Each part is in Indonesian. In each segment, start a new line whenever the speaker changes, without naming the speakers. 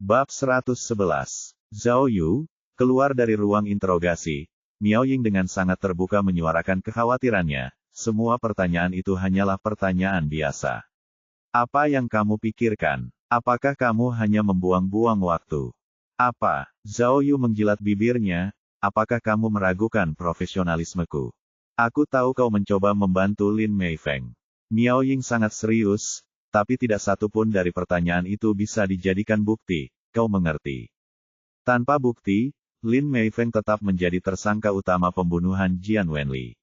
Bab 111. Zhao Yu, keluar dari ruang interogasi. Miao Ying dengan sangat terbuka menyuarakan kekhawatirannya. Semua pertanyaan itu hanyalah pertanyaan biasa. Apa yang kamu pikirkan? Apakah kamu hanya membuang-buang waktu? Apa? Zhao Yu menjilat bibirnya. Apakah kamu meragukan profesionalismeku? Aku tahu kau mencoba membantu Lin Meifeng. Miao Ying sangat serius, tapi tidak satu pun dari pertanyaan itu bisa dijadikan bukti, kau mengerti. Tanpa bukti, Lin Meifeng tetap menjadi tersangka utama pembunuhan Jian Wenli.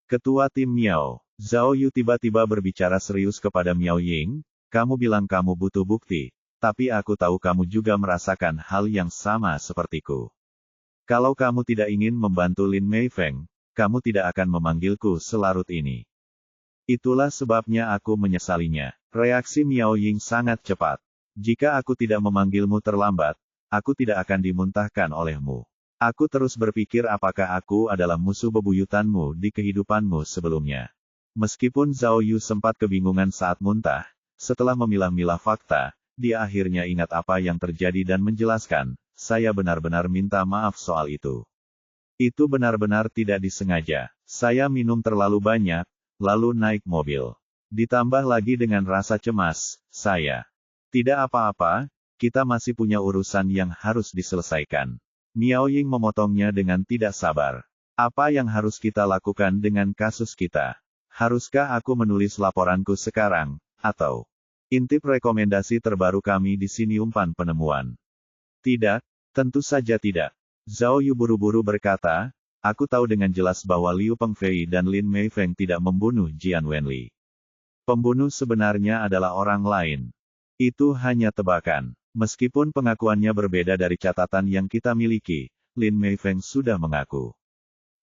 Ketua tim Miao, Zhao Yu tiba-tiba berbicara serius kepada Miao Ying, kamu bilang kamu butuh bukti, tapi aku tahu kamu juga merasakan hal yang sama sepertiku. Kalau kamu tidak ingin membantu Lin Meifeng, kamu tidak akan memanggilku selarut ini. Itulah sebabnya aku menyesalinya. Reaksi Miao Ying sangat cepat. Jika aku tidak memanggilmu terlambat, aku tidak akan dimuntahkan olehmu. Aku terus berpikir apakah aku adalah musuh bebuyutanmu di kehidupanmu sebelumnya. Meskipun Zhao Yu sempat kebingungan saat muntah, setelah memilah-milah fakta, dia akhirnya ingat apa yang terjadi dan menjelaskan, saya benar-benar minta maaf soal itu. Itu benar-benar tidak disengaja. Saya minum terlalu banyak, lalu naik mobil. Ditambah lagi dengan rasa cemas, saya. Tidak apa-apa, kita masih punya urusan yang harus diselesaikan. Miao Ying memotongnya dengan tidak sabar. Apa yang harus kita lakukan dengan kasus kita? Haruskah aku menulis laporanku sekarang, atau intip rekomendasi terbaru kami di sini umpan penemuan? Tidak, tentu saja tidak. Zhao Yu buru-buru berkata, aku tahu dengan jelas bahwa Liu Pengfei dan Lin Meifeng tidak membunuh Jian Wenli. Pembunuh sebenarnya adalah orang lain. Itu hanya tebakan. Meskipun pengakuannya berbeda dari catatan yang kita miliki, Lin Meifeng sudah mengaku.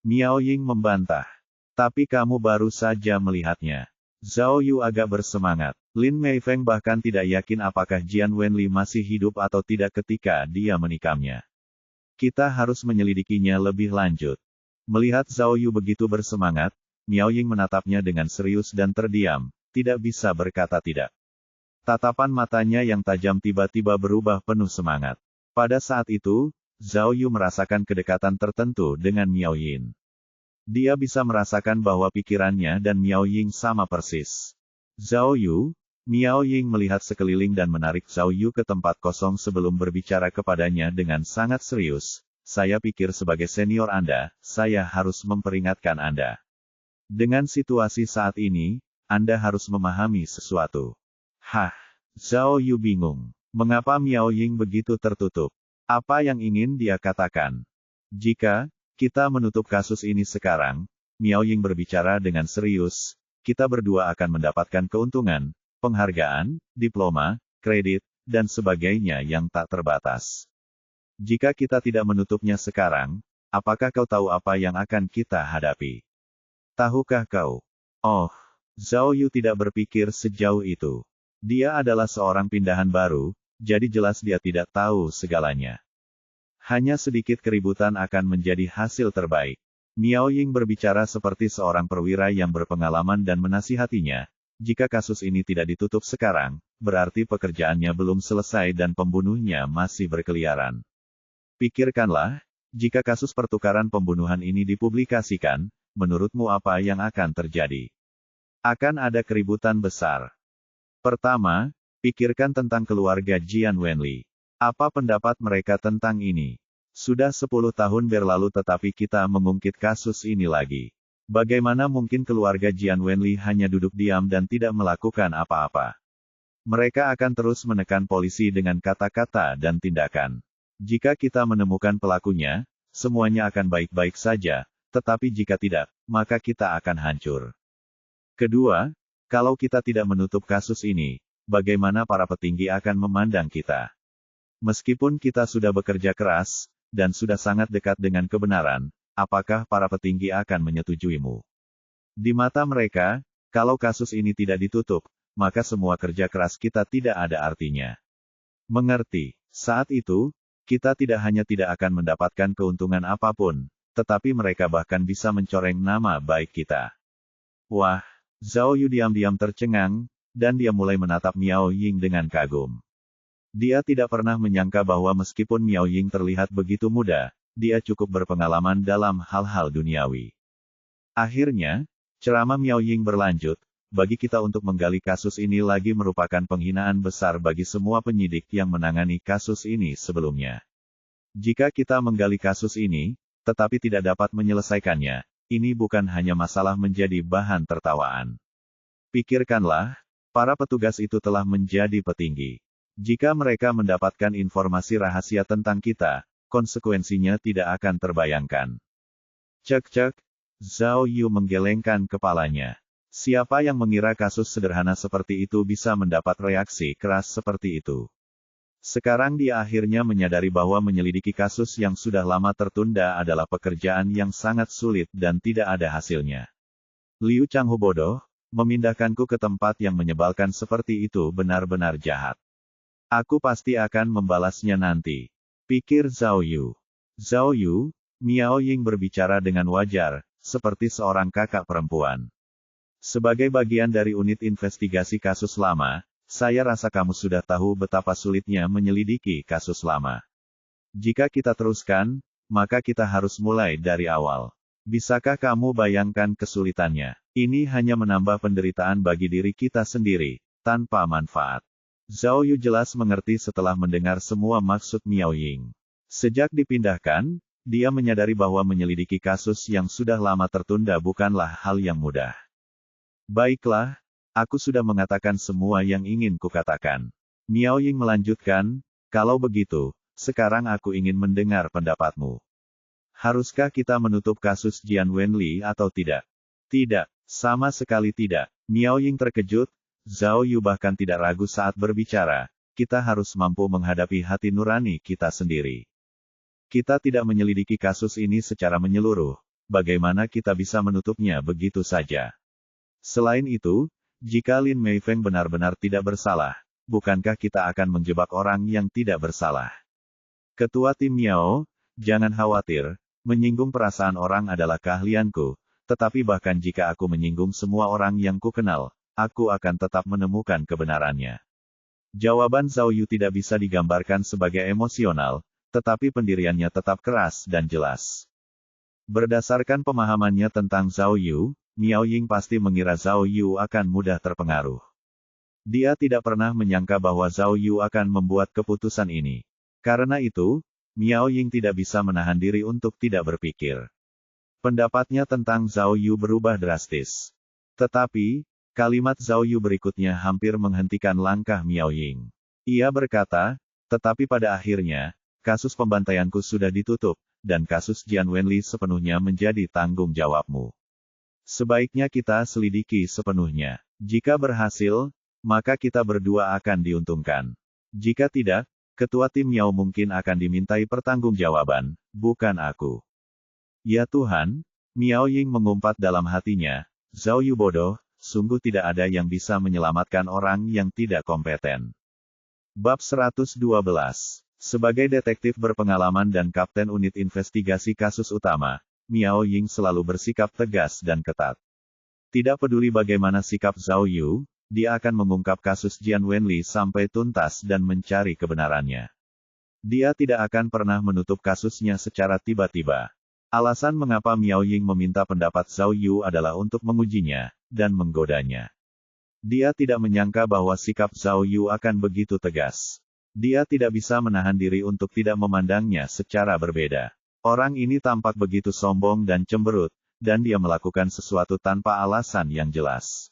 Miao Ying membantah. Tapi kamu baru saja melihatnya. Zhao Yu agak bersemangat. Lin Meifeng bahkan tidak yakin apakah Jian Wenli masih hidup atau tidak ketika dia menikamnya. Kita harus menyelidikinya lebih lanjut. Melihat Zhao Yu begitu bersemangat, Miao Ying menatapnya dengan serius dan terdiam, tidak bisa berkata tidak. Tatapan matanya yang tajam tiba-tiba berubah penuh semangat. Pada saat itu, Zhao Yu merasakan kedekatan tertentu dengan Miao Ying. Dia bisa merasakan bahwa pikirannya dan Miao Ying sama persis. Zhao Yu, Miao Ying melihat sekeliling dan menarik Zhao Yu ke tempat kosong sebelum berbicara kepadanya dengan sangat serius. Saya pikir sebagai senior Anda, saya harus memperingatkan Anda. Dengan situasi saat ini, Anda harus memahami sesuatu. Hah, Zhao Yu bingung. Mengapa Miao Ying begitu tertutup? Apa yang ingin dia katakan? Jika kita menutup kasus ini sekarang, Miao Ying berbicara dengan serius, kita berdua akan mendapatkan keuntungan, penghargaan, diploma, kredit, dan sebagainya yang tak terbatas. Jika kita tidak menutupnya sekarang, apakah kau tahu apa yang akan kita hadapi? Tahukah kau? Oh, Zhao Yu tidak berpikir sejauh itu. Dia adalah seorang pindahan baru, jadi jelas dia tidak tahu segalanya. Hanya sedikit keributan akan menjadi hasil terbaik. Miao Ying berbicara seperti seorang perwira yang berpengalaman dan menasihatinya. Jika kasus ini tidak ditutup sekarang, berarti pekerjaannya belum selesai dan pembunuhnya masih berkeliaran. Pikirkanlah, jika kasus pertukaran pembunuhan ini dipublikasikan, menurutmu apa yang akan terjadi? Akan ada keributan besar. Pertama, pikirkan tentang keluarga Jian Wenli. Apa pendapat mereka tentang ini? Sudah 10 tahun berlalu tetapi kita mengungkit kasus ini lagi. Bagaimana mungkin keluarga Jian Wenli hanya duduk diam dan tidak melakukan apa-apa? Mereka akan terus menekan polisi dengan kata-kata dan tindakan. Jika kita menemukan pelakunya, semuanya akan baik-baik saja, tetapi jika tidak, maka kita akan hancur. Kedua, kalau kita tidak menutup kasus ini, bagaimana para petinggi akan memandang kita? Meskipun kita sudah bekerja keras, dan sudah sangat dekat dengan kebenaran, apakah para petinggi akan menyetujuimu? Di mata mereka, kalau kasus ini tidak ditutup, maka semua kerja keras kita tidak ada artinya. Mengerti? Saat itu, kita tidak hanya tidak akan mendapatkan keuntungan apapun, tetapi mereka bahkan bisa mencoreng nama baik kita. Wah! Zhao Yu diam-diam tercengang, dan dia mulai menatap Miao Ying dengan kagum. Dia tidak pernah menyangka bahwa meskipun Miao Ying terlihat begitu muda, dia cukup berpengalaman dalam hal-hal duniawi. Akhirnya, ceramah Miao Ying berlanjut, bagi kita untuk menggali kasus ini lagi merupakan penghinaan besar bagi semua penyidik yang menangani kasus ini sebelumnya. Jika kita menggali kasus ini, tetapi tidak dapat menyelesaikannya, ini bukan hanya masalah menjadi bahan tertawaan. Pikirkanlah, para petugas itu telah menjadi petinggi. Jika mereka mendapatkan informasi rahasia tentang kita, konsekuensinya tidak akan terbayangkan. Cek-cek, Zhao Yu menggelengkan kepalanya. Siapa yang mengira kasus sederhana seperti itu bisa mendapat reaksi keras seperti itu? Sekarang dia akhirnya menyadari bahwa menyelidiki kasus yang sudah lama tertunda adalah pekerjaan yang sangat sulit dan tidak ada hasilnya. Liu Changhu bodoh, memindahkanku ke tempat yang menyebalkan seperti itu benar-benar jahat. Aku pasti akan membalasnya nanti, pikir Zhao Yu. Zhao Yu, Miao Ying berbicara dengan wajar, seperti seorang kakak perempuan. Sebagai bagian dari unit investigasi kasus lama, saya rasa kamu sudah tahu betapa sulitnya menyelidiki kasus lama. Jika kita teruskan, maka kita harus mulai dari awal. Bisakah kamu bayangkan kesulitannya? Ini hanya menambah penderitaan bagi diri kita sendiri, tanpa manfaat. Zhao Yu jelas mengerti setelah mendengar semua maksud Miao Ying. Sejak dipindahkan, dia menyadari bahwa menyelidiki kasus yang sudah lama tertunda bukanlah hal yang mudah. Baiklah, aku sudah mengatakan semua yang ingin kukatakan. Miao Ying melanjutkan, kalau begitu, sekarang aku ingin mendengar pendapatmu. Haruskah kita menutup kasus Jian Wenli atau tidak? Tidak, sama sekali tidak. Miao Ying terkejut. Zhao Yu bahkan tidak ragu saat berbicara, kita harus mampu menghadapi hati nurani kita sendiri. Kita tidak menyelidiki kasus ini secara menyeluruh, bagaimana kita bisa menutupnya begitu saja? Selain itu, jika Lin Meifeng benar-benar tidak bersalah, bukankah kita akan menjebak orang yang tidak bersalah? Ketua Tim Miao, jangan khawatir, menyinggung perasaan orang adalah keahlianku, tetapi bahkan jika aku menyinggung semua orang yang kukenal, aku akan tetap menemukan kebenarannya. Jawaban Zhao Yu tidak bisa digambarkan sebagai emosional, tetapi pendiriannya tetap keras dan jelas. Berdasarkan pemahamannya tentang Zhao Yu, Miao Ying pasti mengira Zhao Yu akan mudah terpengaruh. Dia tidak pernah menyangka bahwa Zhao Yu akan membuat keputusan ini. Karena itu, Miao Ying tidak bisa menahan diri untuk tidak berpikir. Pendapatnya tentang Zhao Yu berubah drastis. Tetapi, kalimat Zhao Yu berikutnya hampir menghentikan langkah Miao Ying. Ia berkata, tetapi pada akhirnya, kasus pembantaianku sudah ditutup, dan kasus Jian Wenli sepenuhnya menjadi tanggung jawabmu. Sebaiknya kita selidiki sepenuhnya. Jika berhasil, maka kita berdua akan diuntungkan. Jika tidak, ketua tim Miao mungkin akan dimintai pertanggungjawaban, bukan aku. Ya Tuhan, Miao Ying mengumpat dalam hatinya, Zhao Yu bodoh, sungguh tidak ada yang bisa menyelamatkan orang yang tidak kompeten. Bab 112. Sebagai detektif berpengalaman dan kapten unit investigasi kasus utama, Miao Ying selalu bersikap tegas dan ketat. Tidak peduli bagaimana sikap Zhao Yu, dia akan mengungkap kasus Jian Wenli sampai tuntas dan mencari kebenarannya. Dia tidak akan pernah menutup kasusnya secara tiba-tiba. Alasan mengapa Miao Ying meminta pendapat Zhao Yu adalah untuk mengujinya, dan menggodanya. Dia tidak menyangka bahwa sikap Zhao Yu akan begitu tegas. Dia tidak bisa menahan diri untuk tidak memandangnya secara berbeda. Orang ini tampak begitu sombong dan cemberut, dan dia melakukan sesuatu tanpa alasan yang jelas.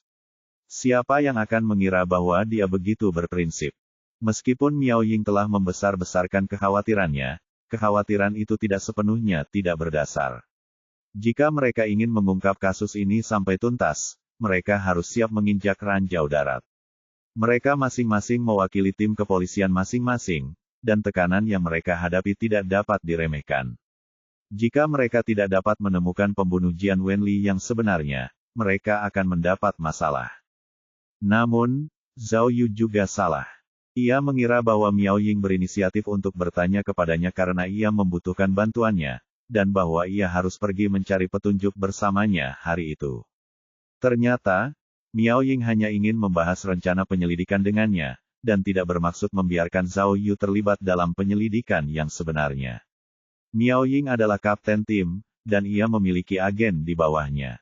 Siapa yang akan mengira bahwa dia begitu berprinsip? Meskipun Miao Ying telah membesar-besarkan kekhawatirannya, kekhawatiran itu tidak sepenuhnya tidak berdasar. Jika mereka ingin mengungkap kasus ini sampai tuntas, mereka harus siap menginjak ranjau darat. Mereka masing-masing mewakili tim kepolisian masing-masing, dan tekanan yang mereka hadapi tidak dapat diremehkan. Jika mereka tidak dapat menemukan pembunuh Jian Wenli yang sebenarnya, mereka akan mendapat masalah. Namun, Zhao Yu juga salah. Ia mengira bahwa Miao Ying berinisiatif untuk bertanya kepadanya karena ia membutuhkan bantuannya, dan bahwa ia harus pergi mencari petunjuk bersamanya hari itu. Ternyata, Miao Ying hanya ingin membahas rencana penyelidikan dengannya, dan tidak bermaksud membiarkan Zhao Yu terlibat dalam penyelidikan yang sebenarnya. Miao Ying adalah kapten tim, dan ia memiliki agen di bawahnya.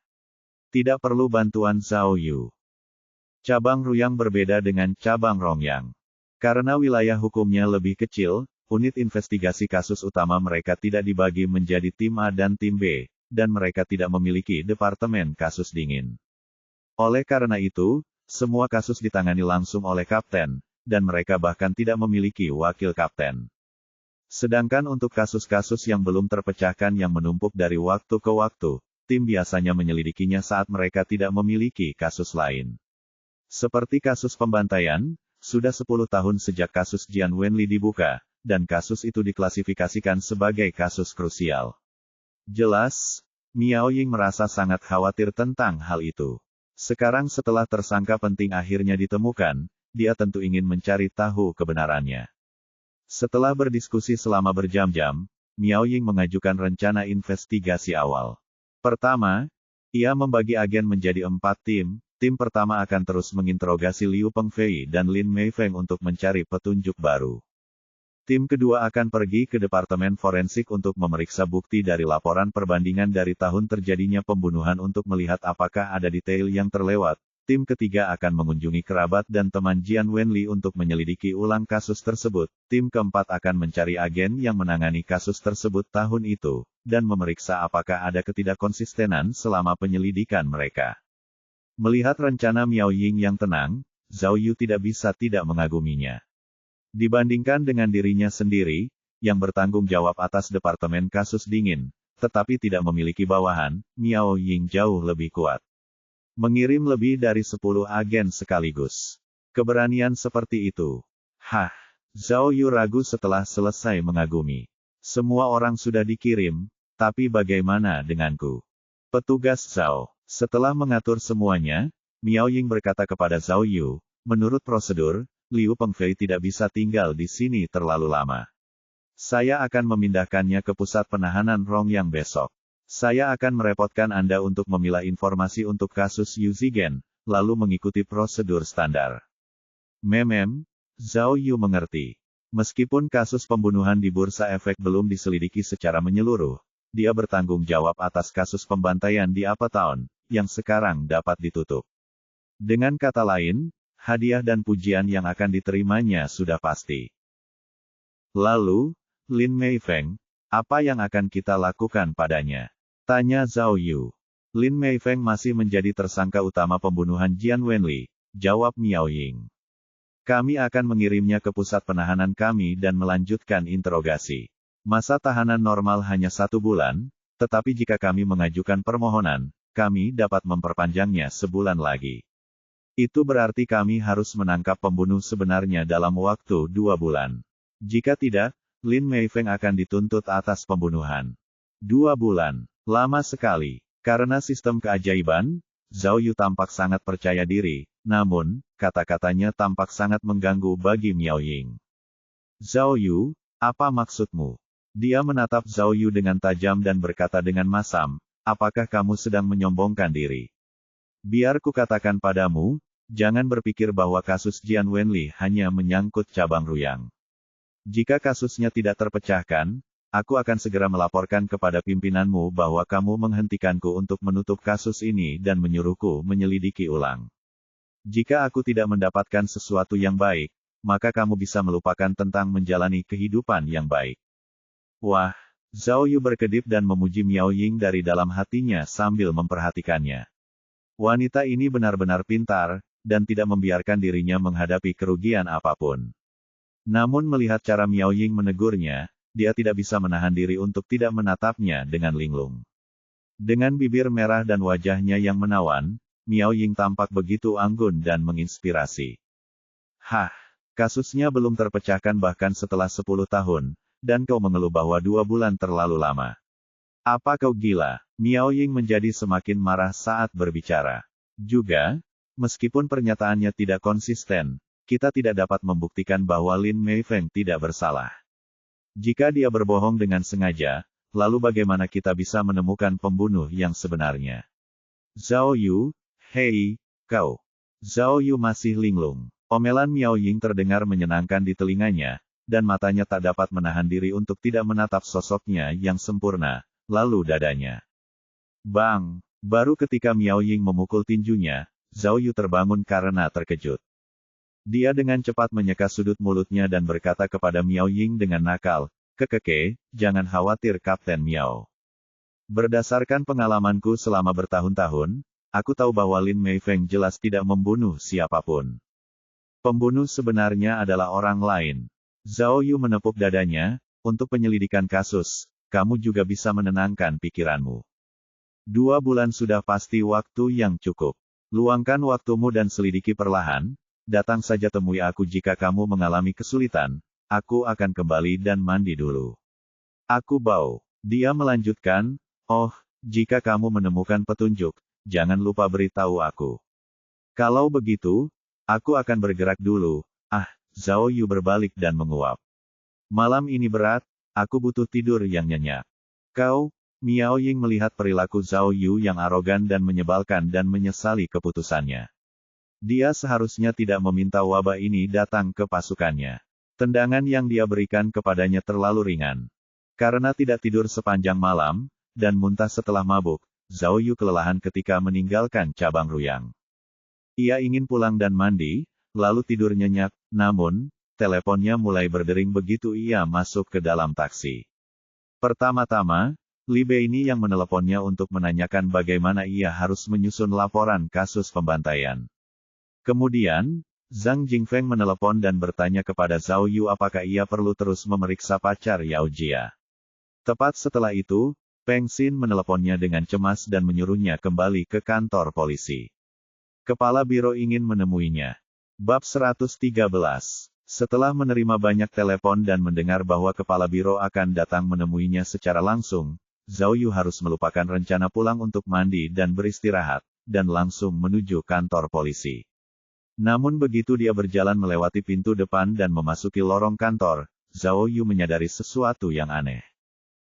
Tidak perlu bantuan Zhao Yu. Cabang Ruyang berbeda dengan cabang Rongyang. Karena wilayah hukumnya lebih kecil, unit investigasi kasus utama mereka tidak dibagi menjadi tim A dan tim B, dan mereka tidak memiliki departemen kasus dingin. Oleh karena itu, semua kasus ditangani langsung oleh kapten, dan mereka bahkan tidak memiliki wakil kapten. Sedangkan untuk kasus-kasus yang belum terpecahkan yang menumpuk dari waktu ke waktu, tim biasanya menyelidikinya saat mereka tidak memiliki kasus lain. Seperti kasus pembantaian, sudah 10 tahun sejak kasus Jian Wenli dibuka, dan kasus itu diklasifikasikan sebagai kasus krusial. Jelas, Miao Ying merasa sangat khawatir tentang hal itu. Sekarang setelah tersangka penting akhirnya ditemukan, dia tentu ingin mencari tahu kebenarannya. Setelah berdiskusi selama berjam-jam, Miao Ying mengajukan rencana investigasi awal. Pertama, ia membagi agen menjadi 4 tim. Tim pertama akan terus menginterogasi Liu Pengfei dan Lin Meifeng untuk mencari petunjuk baru. Tim kedua akan pergi ke Departemen Forensik untuk memeriksa bukti dari laporan perbandingan dari tahun terjadinya pembunuhan untuk melihat apakah ada detail yang terlewat. Tim ketiga akan mengunjungi kerabat dan teman Jian Wenli untuk menyelidiki ulang kasus tersebut. Tim keempat akan mencari agen yang menangani kasus tersebut tahun itu, dan memeriksa apakah ada ketidakkonsistenan selama penyelidikan mereka. Melihat rencana Miao Ying yang tenang, Zhao Yu tidak bisa tidak mengaguminya. Dibandingkan dengan dirinya sendiri, yang bertanggung jawab atas Departemen Kasus Dingin, tetapi tidak memiliki bawahan, Miao Ying jauh lebih kuat. Mengirim lebih dari 10 agen sekaligus. Keberanian seperti itu. Zhao Yu ragu setelah selesai mengagumi. Semua orang sudah dikirim, tapi bagaimana denganku? Petugas Zhao. Setelah mengatur semuanya, Miao Ying berkata kepada Zhao Yu, menurut prosedur, Liu Pengfei tidak bisa tinggal di sini terlalu lama. Saya akan memindahkannya ke pusat penahanan Rongyang besok. Saya akan merepotkan Anda untuk memilah informasi untuk kasus Yu Zigen, lalu mengikuti prosedur standar. Zhao Yu mengerti. Meskipun kasus pembunuhan di Bursa Efek belum diselidiki secara menyeluruh, dia bertanggung jawab atas kasus pembantaian di Uptown, yang sekarang dapat ditutup. Dengan kata lain, hadiah dan pujian yang akan diterimanya sudah pasti. Lalu, Lin Meifeng, apa yang akan kita lakukan padanya? Tanya Zhao Yu. Lin Meifeng masih menjadi tersangka utama pembunuhan Jian Wenli, jawab Miao Ying. Kami akan mengirimnya ke pusat penahanan kami dan melanjutkan interogasi. Masa tahanan normal hanya 1 bulan, tetapi jika kami mengajukan permohonan, kami dapat memperpanjangnya sebulan lagi. Itu berarti kami harus menangkap pembunuh sebenarnya dalam waktu 2 bulan. Jika tidak, Lin Meifeng akan dituntut atas pembunuhan. 2 bulan. Lama sekali. Karena sistem keajaiban, Zhao Yu tampak sangat percaya diri, namun, kata-katanya tampak sangat mengganggu bagi Miao Ying. Zhao Yu, apa maksudmu? Dia menatap Zhao Yu dengan tajam dan berkata dengan masam, apakah kamu sedang menyombongkan diri? Biar kukatakan padamu, jangan berpikir bahwa kasus Jian Wenli hanya menyangkut cabang Ruyang. Jika kasusnya tidak terpecahkan, aku akan segera melaporkan kepada pimpinanmu bahwa kamu menghentikanku untuk menutup kasus ini dan menyuruhku menyelidiki ulang. Jika aku tidak mendapatkan sesuatu yang baik, maka kamu bisa melupakan tentang menjalani kehidupan yang baik. Wah, Zhao Yu berkedip dan memuji Miao Ying dari dalam hatinya sambil memperhatikannya. Wanita ini benar-benar pintar, dan tidak membiarkan dirinya menghadapi kerugian apapun. Namun melihat cara Miao Ying menegurnya, dia tidak bisa menahan diri untuk tidak menatapnya dengan linglung. Dengan bibir merah dan wajahnya yang menawan, Miao Ying tampak begitu anggun dan menginspirasi. Kasusnya belum terpecahkan bahkan setelah 10 tahun, dan kau mengeluh bahwa 2 bulan terlalu lama. Apa kau gila? Miao Ying menjadi semakin marah saat berbicara. Juga, meskipun pernyataannya tidak konsisten, kita tidak dapat membuktikan bahwa Lin Meifeng tidak bersalah. Jika dia berbohong dengan sengaja, lalu bagaimana kita bisa menemukan pembunuh yang sebenarnya? Zhao Yu, hei, kau. Zhao Yu masih linglung. Omelan Miao Ying terdengar menyenangkan di telinganya, dan matanya tak dapat menahan diri untuk tidak menatap sosoknya yang sempurna, lalu dadanya. Bang! Baru ketika Miao Ying memukul tinjunya, Zhao Yu terbangun karena terkejut. Dia dengan cepat menyeka sudut mulutnya dan berkata kepada Miao Ying dengan nakal, "Kekeke, jangan khawatir Kapten Miao. Berdasarkan pengalamanku selama bertahun-tahun, aku tahu bahwa Lin Meifeng jelas tidak membunuh siapapun. Pembunuh sebenarnya adalah orang lain." Zhao Yu menepuk dadanya, "Untuk penyelidikan kasus, kamu juga bisa menenangkan pikiranmu. 2 bulan sudah pasti waktu yang cukup. Luangkan waktumu dan selidiki perlahan, datang saja temui aku jika kamu mengalami kesulitan, aku akan kembali dan mandi dulu." Aku bau. Dia melanjutkan, "Oh, jika kamu menemukan petunjuk, jangan lupa beritahu aku. Kalau begitu, aku akan bergerak dulu." Zhao Yu berbalik dan menguap. "Malam ini berat, aku butuh tidur yang nyenyak." "Kau?" Miao Ying melihat perilaku Zhao Yu yang arogan dan menyebalkan dan menyesali keputusannya. Dia seharusnya tidak meminta wabah ini datang ke pasukannya. Tendangan yang dia berikan kepadanya terlalu ringan. Karena tidak tidur sepanjang malam, dan muntah setelah mabuk, Zhao Yu kelelahan ketika meninggalkan cabang Ruyang. Ia ingin pulang dan mandi, lalu tidur nyenyak, namun, teleponnya mulai berdering begitu ia masuk ke dalam taksi. Pertama-tama, Li Bei ini yang meneleponnya untuk menanyakan bagaimana ia harus menyusun laporan kasus pembantaian. Kemudian, Zhang Jingfeng menelepon dan bertanya kepada Zhao Yu apakah ia perlu terus memeriksa pacar Yao Jia. Tepat setelah itu, Peng Xin meneleponnya dengan cemas dan menyuruhnya kembali ke kantor polisi. Kepala biro ingin menemuinya. Bab 113. Setelah menerima banyak telepon dan mendengar bahwa kepala biro akan datang menemuinya secara langsung, Zhao Yu harus melupakan rencana pulang untuk mandi dan beristirahat, dan langsung menuju kantor polisi. Namun begitu dia berjalan melewati pintu depan dan memasuki lorong kantor, Zhao Yu menyadari sesuatu yang aneh.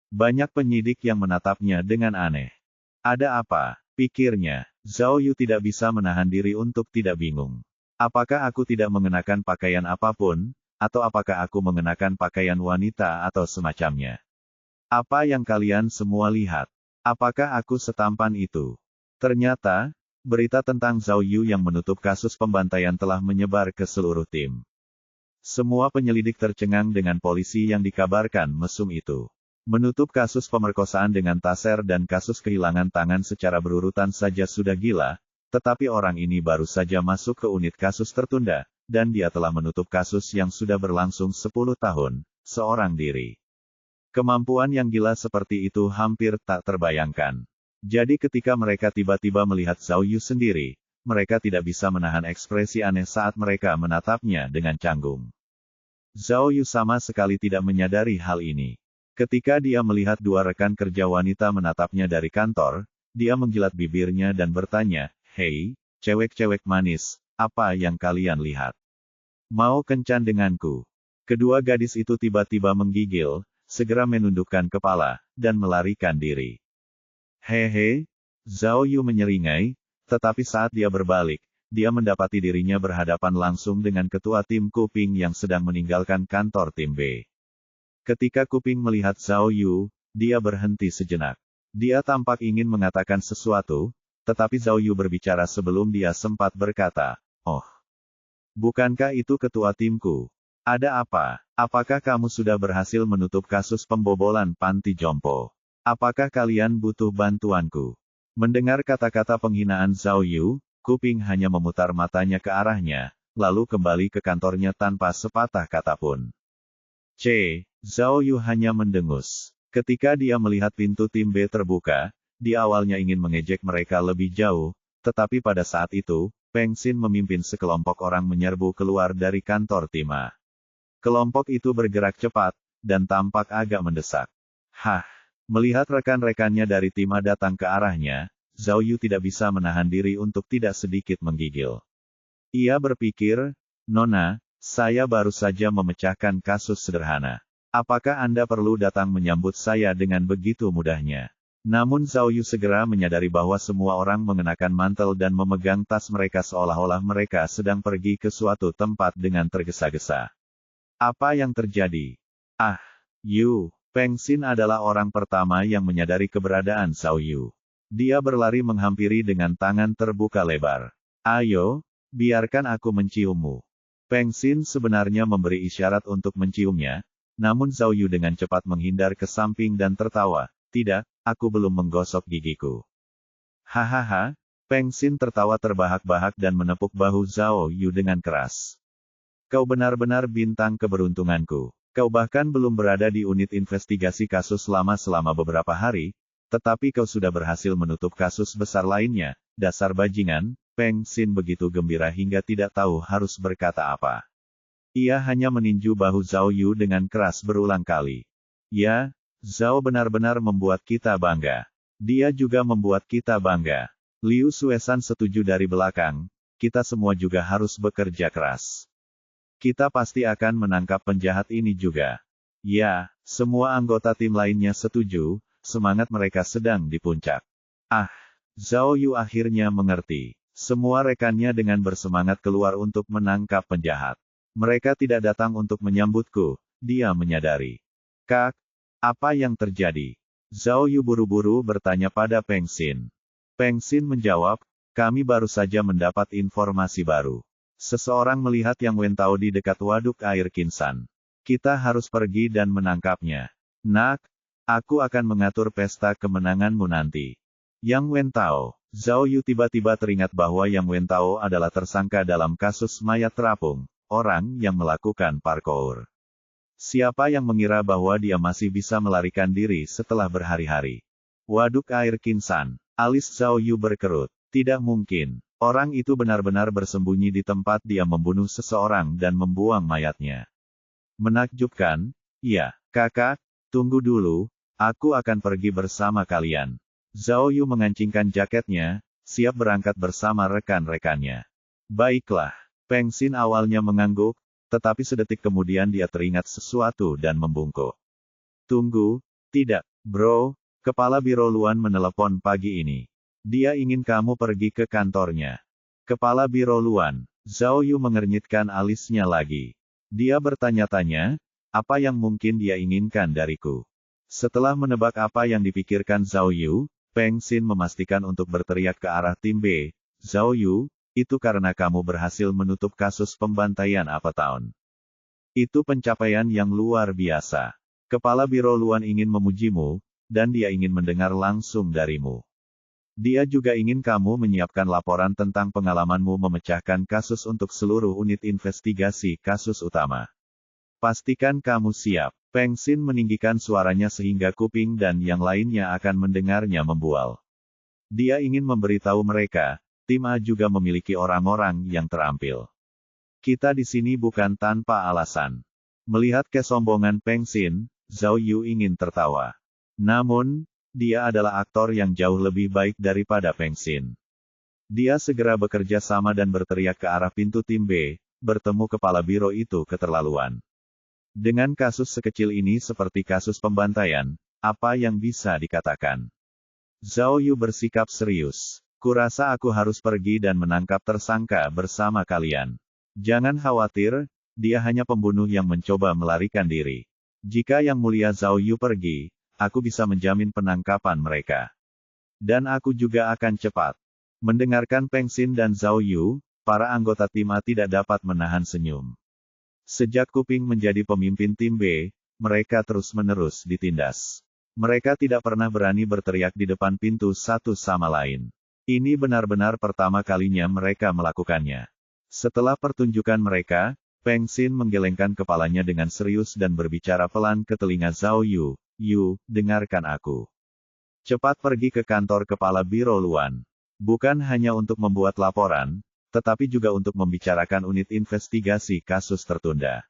Banyak penyidik yang menatapnya dengan aneh. "Ada apa?" pikirnya. Zhao Yu tidak bisa menahan diri untuk tidak bingung. Apakah aku tidak mengenakan pakaian apapun, atau apakah aku mengenakan pakaian wanita atau semacamnya? Apa yang kalian semua lihat? Apakah aku setampan itu? Ternyata, berita tentang Zhao Yu yang menutup kasus pembantaian telah menyebar ke seluruh tim. Semua penyelidik tercengang dengan polisi yang dikabarkan mesum itu. Menutup kasus pemerkosaan dengan taser dan kasus kehilangan tangan secara berurutan saja sudah gila, tetapi orang ini baru saja masuk ke unit kasus tertunda, dan dia telah menutup kasus yang sudah berlangsung 10 tahun, seorang diri. Kemampuan yang gila seperti itu hampir tak terbayangkan. Jadi ketika mereka tiba-tiba melihat Zhao Yu sendiri, mereka tidak bisa menahan ekspresi aneh saat mereka menatapnya dengan canggung. Zhao Yu sama sekali tidak menyadari hal ini. Ketika dia melihat 2 rekan kerja wanita menatapnya dari kantor, dia menggilat bibirnya dan bertanya, "Hei, cewek-cewek manis, apa yang kalian lihat? Mau kencan denganku?" Kedua gadis itu tiba-tiba menggigil, segera menundukkan kepala, dan melarikan diri. "Hehe," Zhao Yu menyeringai, tetapi saat dia berbalik, dia mendapati dirinya berhadapan langsung dengan ketua tim Kuping yang sedang meninggalkan kantor tim B. Ketika Kuping melihat Zhao Yu, dia berhenti sejenak. Dia tampak ingin mengatakan sesuatu, tetapi Zhao Yu berbicara sebelum dia sempat berkata, "Oh, bukankah itu ketua timku? Ada apa? Apakah kamu sudah berhasil menutup kasus pembobolan panti jompo? Apakah kalian butuh bantuanku?" Mendengar kata-kata penghinaan Zhao Yu, Kuping hanya memutar matanya ke arahnya, lalu kembali ke kantornya tanpa sepatah kata pun. Zhao Yu hanya mendengus. Ketika dia melihat pintu tim B terbuka, dia awalnya ingin mengejek mereka lebih jauh, tetapi pada saat itu, Peng Xin memimpin sekelompok orang menyerbu keluar dari kantor tim A. Kelompok itu bergerak cepat, dan tampak agak mendesak. Melihat rekan-rekannya dari tim A datang ke arahnya, Zhao Yu tidak bisa menahan diri untuk tidak sedikit menggigil. Ia berpikir, "Nona, saya baru saja memecahkan kasus sederhana. Apakah Anda perlu datang menyambut saya dengan begitu mudahnya?" Namun Zhao Yu segera menyadari bahwa semua orang mengenakan mantel dan memegang tas mereka seolah-olah mereka sedang pergi ke suatu tempat dengan tergesa-gesa. Apa yang terjadi? Ah, Yu, Peng Xin adalah orang pertama yang menyadari keberadaan Zhao Yu. Dia berlari menghampiri dengan tangan terbuka lebar. Ayo, biarkan aku menciummu. Peng Xin sebenarnya memberi isyarat untuk menciumnya, namun Zhao Yu dengan cepat menghindar ke samping dan tertawa. Tidak, aku belum menggosok gigiku. Hahaha, Peng Xin tertawa terbahak-bahak dan menepuk bahu Zhao Yu dengan keras. Kau benar-benar bintang keberuntunganku. Kau bahkan belum berada di unit investigasi kasus lama selama beberapa hari, tetapi kau sudah berhasil menutup kasus besar lainnya. Dasar bajingan, Peng Xin begitu gembira hingga tidak tahu harus berkata apa. Ia hanya meninju bahu Zhao Yu dengan keras berulang kali. Ya, Zhao benar-benar membuat kita bangga. Dia juga membuat kita bangga. Liu Suesan setuju dari belakang, kita semua juga harus bekerja keras. Kita pasti akan menangkap penjahat ini juga. Ya, semua anggota tim lainnya setuju, semangat mereka sedang di puncak. Ah, Zhao Yu akhirnya mengerti. Semua rekannya dengan bersemangat keluar untuk menangkap penjahat. Mereka tidak datang untuk menyambutku, dia menyadari. Kak, apa yang terjadi? Zhao Yu buru-buru bertanya pada Peng Xin. Peng Xin menjawab, kami baru saja mendapat informasi baru. Seseorang melihat Yang Wentao di dekat waduk air Kinsan. Kita harus pergi dan menangkapnya. Nak, aku akan mengatur pesta kemenanganmu nanti. Yang Wentao. Zhao Yu tiba-tiba teringat bahwa Yang Wentao adalah tersangka dalam kasus mayat terapung, orang yang melakukan parkour. Siapa yang mengira bahwa dia masih bisa melarikan diri setelah berhari-hari? Waduk air Kinsan. Alis Zhao Yu berkerut. Tidak mungkin. Orang itu benar-benar bersembunyi di tempat dia membunuh seseorang dan membuang mayatnya. Menakjubkan? Iya, kakak, tunggu dulu, aku akan pergi bersama kalian. Zhao Yu mengancingkan jaketnya, siap berangkat bersama rekan-rekannya. Baiklah, Peng Xin awalnya mengangguk, tetapi sedetik kemudian dia teringat sesuatu dan membungkuk. Tunggu, tidak, bro, Kepala Biro Luan menelepon pagi ini. Dia ingin kamu pergi ke kantornya. Kepala Biro Luan. Zhao Yu mengernyitkan alisnya lagi. Dia bertanya-tanya, apa yang mungkin dia inginkan dariku? Setelah menebak apa yang dipikirkan Zhao Yu, Peng Xin memastikan untuk berteriak ke arah tim B. Zhao Yu, itu karena kamu berhasil menutup kasus pembantaian apa tahun. Itu pencapaian yang luar biasa. Kepala Biro Luan ingin memujimu, dan dia ingin mendengar langsung darimu. Dia juga ingin kamu menyiapkan laporan tentang pengalamanmu memecahkan kasus untuk seluruh unit investigasi kasus utama. Pastikan kamu siap. Peng Xin meninggikan suaranya sehingga kuping dan yang lainnya akan mendengarnya membual. Dia ingin memberitahu mereka, tim A juga memiliki orang-orang yang terampil. Kita di sini bukan tanpa alasan. Melihat kesombongan Peng Xin, Zhao Yu ingin tertawa. Namun, dia adalah aktor yang jauh lebih baik daripada Peng Xin. Dia segera bekerja sama dan berteriak ke arah pintu tim B, bertemu kepala biro itu keterlaluan. Dengan kasus sekecil ini seperti kasus pembantaian, apa yang bisa dikatakan? Zhao Yu bersikap serius. Kurasa aku harus pergi dan menangkap tersangka bersama kalian. Jangan khawatir, dia hanya pembunuh yang mencoba melarikan diri. Jika Yang Mulia Zhao Yu pergi, aku bisa menjamin penangkapan mereka. Dan aku juga akan cepat. Mendengarkan Peng Xin dan Zhao Yu, para anggota tim A tidak dapat menahan senyum. Sejak Kuping menjadi pemimpin tim B, mereka terus-menerus ditindas. Mereka tidak pernah berani berteriak di depan pintu satu sama lain. Ini benar-benar pertama kalinya mereka melakukannya. Setelah pertunjukan mereka, Peng Xin menggelengkan kepalanya dengan serius dan berbicara pelan ke telinga Zhao Yu. Yu, dengarkan aku. Cepat pergi ke kantor kepala Biro Luan. Bukan hanya untuk membuat laporan, tetapi juga untuk membicarakan unit investigasi kasus tertunda.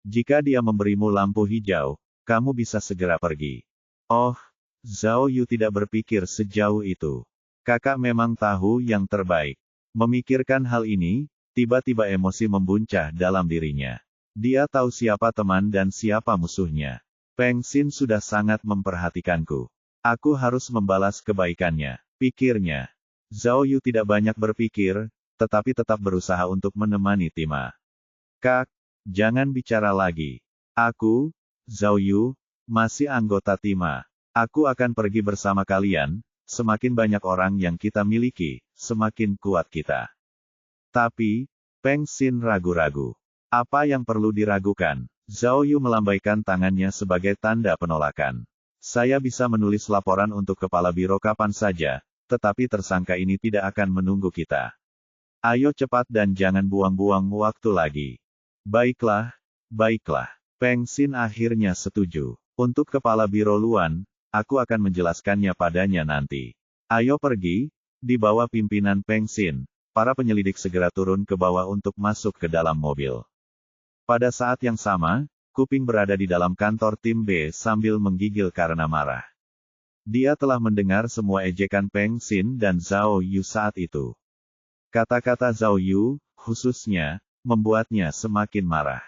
Jika dia memberimu lampu hijau, kamu bisa segera pergi. Oh, Zhao Yu tidak berpikir sejauh itu. Kakak memang tahu yang terbaik. Memikirkan hal ini, tiba-tiba emosi membuncah dalam dirinya. Dia tahu siapa teman dan siapa musuhnya. Peng Xin sudah sangat memperhatikanku. Aku harus membalas kebaikannya, pikirnya. Zhao Yu tidak banyak berpikir, tetapi tetap berusaha untuk menemani Tima. Kak, jangan bicara lagi. Aku, Zhao Yu, masih anggota Tima. Aku akan pergi bersama kalian, semakin banyak orang yang kita miliki, semakin kuat kita. Tapi, Peng Xin ragu-ragu. Apa yang perlu diragukan? Zhao Yu melambaikan tangannya sebagai tanda penolakan. Saya bisa menulis laporan untuk kepala biro kapan saja, tetapi tersangka ini tidak akan menunggu kita. Ayo cepat dan jangan buang-buang waktu lagi. Baiklah, baiklah. Peng Xin akhirnya setuju. Untuk kepala biro Luan, aku akan menjelaskannya padanya nanti. Ayo pergi, di bawah pimpinan Peng Xin. Para penyelidik segera turun ke bawah untuk masuk ke dalam mobil. Pada saat yang sama, Kuping berada di dalam kantor tim B sambil menggigil karena marah. Dia telah mendengar semua ejekan Peng Xin dan Zhao Yu saat itu. Kata-kata Zhao Yu, khususnya, membuatnya semakin marah.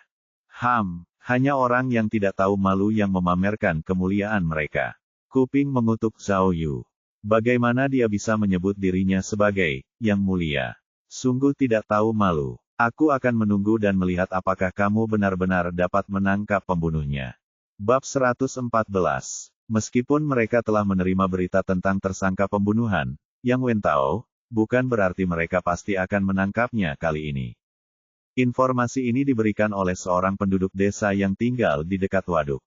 Hanya orang yang tidak tahu malu yang memamerkan kemuliaan mereka. Kuping mengutuk Zhao Yu. Bagaimana dia bisa menyebut dirinya sebagai yang mulia? Sungguh tidak tahu malu. Aku akan menunggu dan melihat apakah kamu benar-benar dapat menangkap pembunuhnya. Bab 114. Meskipun mereka telah menerima berita tentang tersangka pembunuhan, Yang Wen Tao, bukan berarti mereka pasti akan menangkapnya kali ini. Informasi ini diberikan oleh seorang penduduk desa yang tinggal di dekat waduk.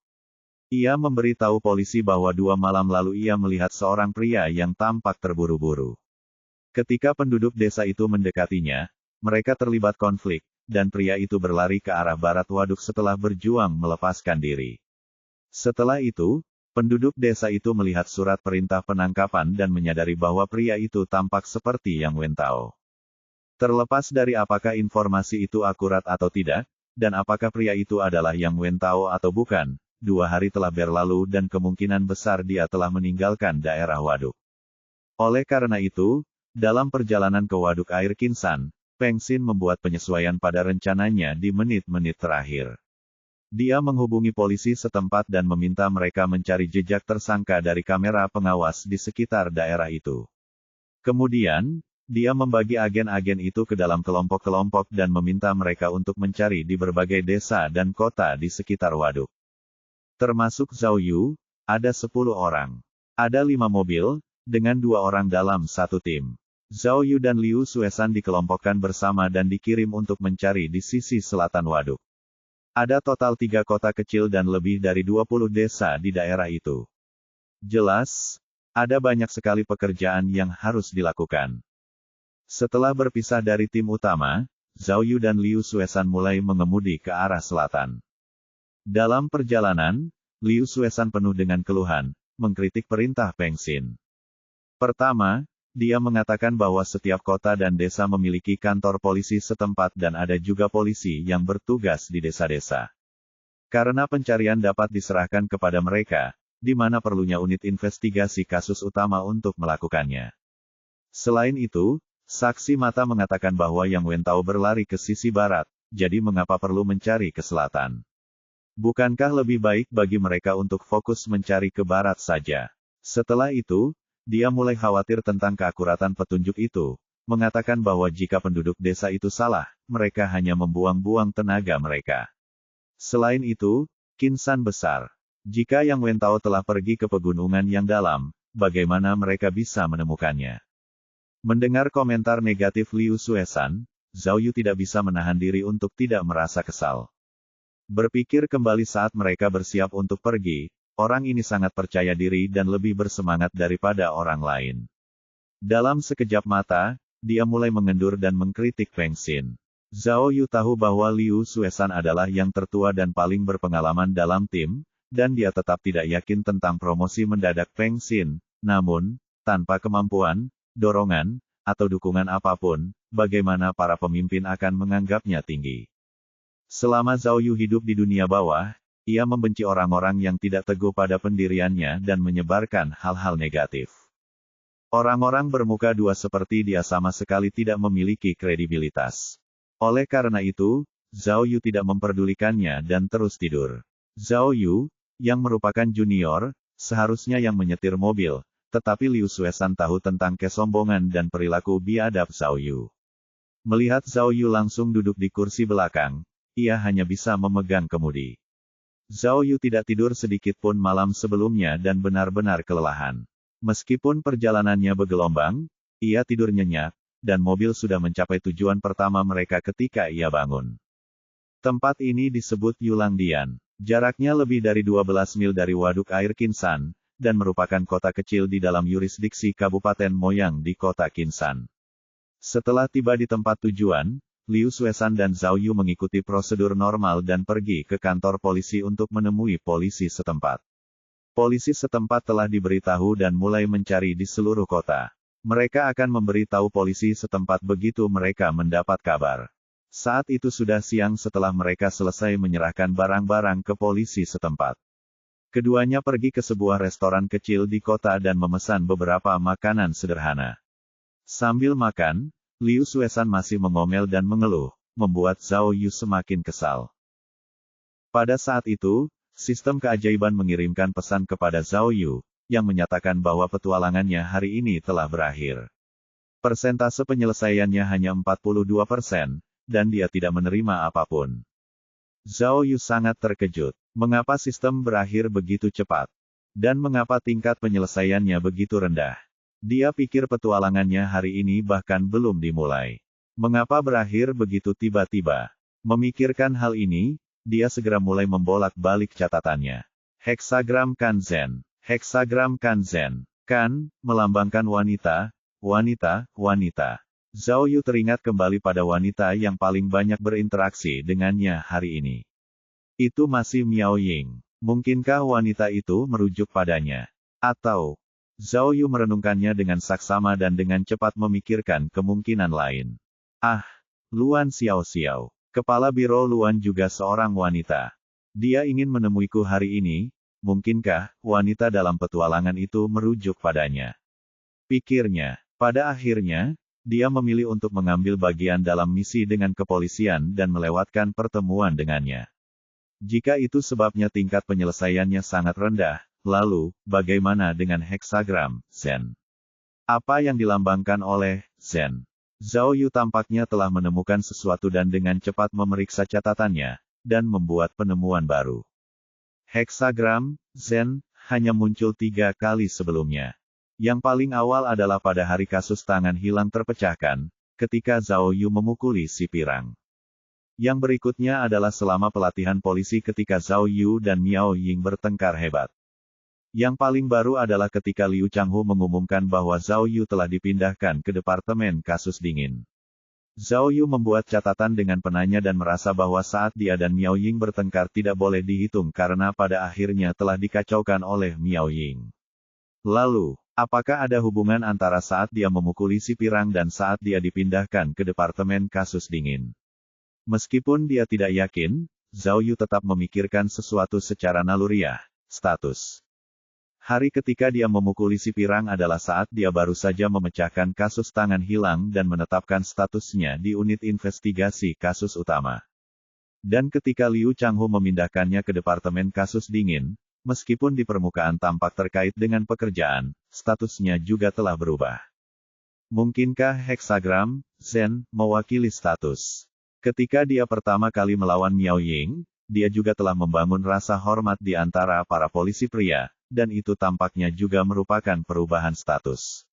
Ia memberitahu polisi bahwa 2 malam lalu ia melihat seorang pria yang tampak terburu-buru. Ketika penduduk desa itu mendekatinya, mereka terlibat konflik, dan pria itu berlari ke arah barat waduk setelah berjuang melepaskan diri. Setelah itu, penduduk desa itu melihat surat perintah penangkapan dan menyadari bahwa pria itu tampak seperti Yang Wen Tao. Terlepas dari apakah informasi itu akurat atau tidak, dan apakah pria itu adalah Yang Wen Tao atau bukan, 2 hari telah berlalu dan kemungkinan besar dia telah meninggalkan daerah waduk. Oleh karena itu, dalam perjalanan ke waduk air Kinsan, Peng Xin membuat penyesuaian pada rencananya di menit-menit terakhir. Dia menghubungi polisi setempat dan meminta mereka mencari jejak tersangka dari kamera pengawas di sekitar daerah itu. Kemudian, dia membagi agen-agen itu ke dalam kelompok-kelompok dan meminta mereka untuk mencari di berbagai desa dan kota di sekitar waduk. Termasuk Zhao Yu, ada 10 orang. Ada 5 mobil, dengan 2 orang dalam satu tim. Zhao Yu dan Liu Suesan dikelompokkan bersama dan dikirim untuk mencari di sisi selatan waduk. Ada total 3 kota kecil dan lebih dari 20 desa di daerah itu. Jelas, ada banyak sekali pekerjaan yang harus dilakukan. Setelah berpisah dari tim utama, Zhao Yu dan Liu Suesan mulai mengemudi ke arah selatan. Dalam perjalanan, Liu Suesan penuh dengan keluhan, mengkritik perintah Peng Xin. Pertama, dia mengatakan bahwa setiap kota dan desa memiliki kantor polisi setempat dan ada juga polisi yang bertugas di desa-desa. Karena pencarian dapat diserahkan kepada mereka, di mana perlunya unit investigasi kasus utama untuk melakukannya. Selain itu, saksi mata mengatakan bahwa Yang Wen Tao berlari ke sisi barat, jadi mengapa perlu mencari ke selatan? Bukankah lebih baik bagi mereka untuk fokus mencari ke barat saja? Setelah itu, dia mulai khawatir tentang keakuratan petunjuk itu, mengatakan bahwa jika penduduk desa itu salah, mereka hanya membuang-buang tenaga mereka. Selain itu, Kinsan besar. Jika Yang Wen Tao telah pergi ke pegunungan yang dalam, bagaimana mereka bisa menemukannya? Mendengar komentar negatif Liu Suesan, Zhao Yu tidak bisa menahan diri untuk tidak merasa kesal. Berpikir kembali saat mereka bersiap untuk pergi, orang ini sangat percaya diri dan lebih bersemangat daripada orang lain. Dalam sekejap mata, dia mulai mengendur dan mengkritik Peng Xin. Zhao Yu tahu bahwa Liu Suesan adalah yang tertua dan paling berpengalaman dalam tim, dan dia tetap tidak yakin tentang promosi mendadak Peng Xin. Namun, tanpa kemampuan, dorongan, atau dukungan apapun, bagaimana para pemimpin akan menganggapnya tinggi? Selama Zhao Yu hidup di dunia bawah, ia membenci orang-orang yang tidak teguh pada pendiriannya dan menyebarkan hal-hal negatif. Orang-orang bermuka 2 seperti dia sama sekali tidak memiliki kredibilitas. Oleh karena itu, Zhao Yu tidak memperdulikannya dan terus tidur. Zhao Yu, yang merupakan junior, seharusnya yang menyetir mobil, tetapi Liu Suesan tahu tentang kesombongan dan perilaku biadab Zhao Yu. Melihat Zhao Yu langsung duduk di kursi belakang, ia hanya bisa memegang kemudi. Zhao Yu tidak tidur sedikit pun malam sebelumnya dan benar-benar kelelahan. Meskipun perjalanannya bergelombang, ia tidur nyenyak, dan mobil sudah mencapai tujuan pertama mereka ketika ia bangun. Tempat ini disebut Yulangdian. Jaraknya lebih dari 12 mil dari Waduk Air Kinsan, dan merupakan kota kecil di dalam yurisdiksi Kabupaten Moyang di kota Kinsan. Setelah tiba di tempat tujuan, Liu Suesan dan Zhao Yu mengikuti prosedur normal dan pergi ke kantor polisi untuk menemui polisi setempat. Polisi setempat telah diberitahu dan mulai mencari di seluruh kota. Mereka akan memberitahu polisi setempat begitu mereka mendapat kabar. Saat itu sudah siang setelah mereka selesai menyerahkan barang-barang ke polisi setempat. Keduanya pergi ke sebuah restoran kecil di kota dan memesan beberapa makanan sederhana. Sambil makan, Liu Suesan masih mengomel dan mengeluh, membuat Zhao Yu semakin kesal. Pada saat itu, sistem keajaiban mengirimkan pesan kepada Zhao Yu, yang menyatakan bahwa petualangannya hari ini telah berakhir. Persentase penyelesaiannya hanya 42%, dan dia tidak menerima apapun. Zhao Yu sangat terkejut. Mengapa sistem berakhir begitu cepat? Dan mengapa tingkat penyelesaiannya begitu rendah? Dia pikir petualangannya hari ini bahkan belum dimulai. Mengapa berakhir begitu tiba-tiba? Memikirkan hal ini, dia segera mulai membolak-balik catatannya. Heksagram Kanzen. Heksagram Kanzen. Kan, melambangkan wanita, wanita, wanita. Zhao Yu teringat kembali pada wanita yang paling banyak berinteraksi dengannya hari ini. Itu masih Miao Ying. Mungkinkah wanita itu merujuk padanya? Atau, Zhao Yu merenungkannya dengan saksama dan dengan cepat memikirkan kemungkinan lain. Ah, Luan Xiao Xiao. Kepala Biro Luan juga seorang wanita. Dia ingin menemuiku hari ini. Mungkinkah wanita dalam petualangan itu merujuk padanya? Pikirnya. Pada akhirnya, dia memilih untuk mengambil bagian dalam misi dengan kepolisian dan melewatkan pertemuan dengannya. Jika itu sebabnya tingkat penyelesaiannya sangat rendah, lalu, bagaimana dengan heksagram Zen? Apa yang dilambangkan oleh Zen? Zhao Yu tampaknya telah menemukan sesuatu dan dengan cepat memeriksa catatannya, dan membuat penemuan baru. Heksagram Zen hanya muncul 3 kali sebelumnya. Yang paling awal adalah pada hari kasus tangan hilang terpecahkan, ketika Zhao Yu memukuli si pirang. Yang berikutnya adalah selama pelatihan polisi ketika Zhao Yu dan Miao Ying bertengkar hebat. Yang paling baru adalah ketika Liu Changhu mengumumkan bahwa Zhao Yu telah dipindahkan ke Departemen Kasus Dingin. Zhao Yu membuat catatan dengan penanya dan merasa bahwa saat dia dan Miao Ying bertengkar tidak boleh dihitung karena pada akhirnya telah dikacaukan oleh Miao Ying. Lalu, apakah ada hubungan antara saat dia memukuli si pirang dan saat dia dipindahkan ke Departemen Kasus Dingin? Meskipun dia tidak yakin, Zhao Yu tetap memikirkan sesuatu secara naluriah, status. Hari ketika dia memukuli si pirang adalah saat dia baru saja memecahkan kasus tangan hilang dan menetapkan statusnya di unit investigasi kasus utama. Dan ketika Liu Changhu memindahkannya ke Departemen Kasus Dingin, meskipun di permukaan tampak terkait dengan pekerjaan, statusnya juga telah berubah. Mungkinkah heksagram Zen mewakili status? Ketika dia pertama kali melawan Miao Ying, dia juga telah membangun rasa hormat di antara para polisi pria, dan itu tampaknya juga merupakan perubahan status.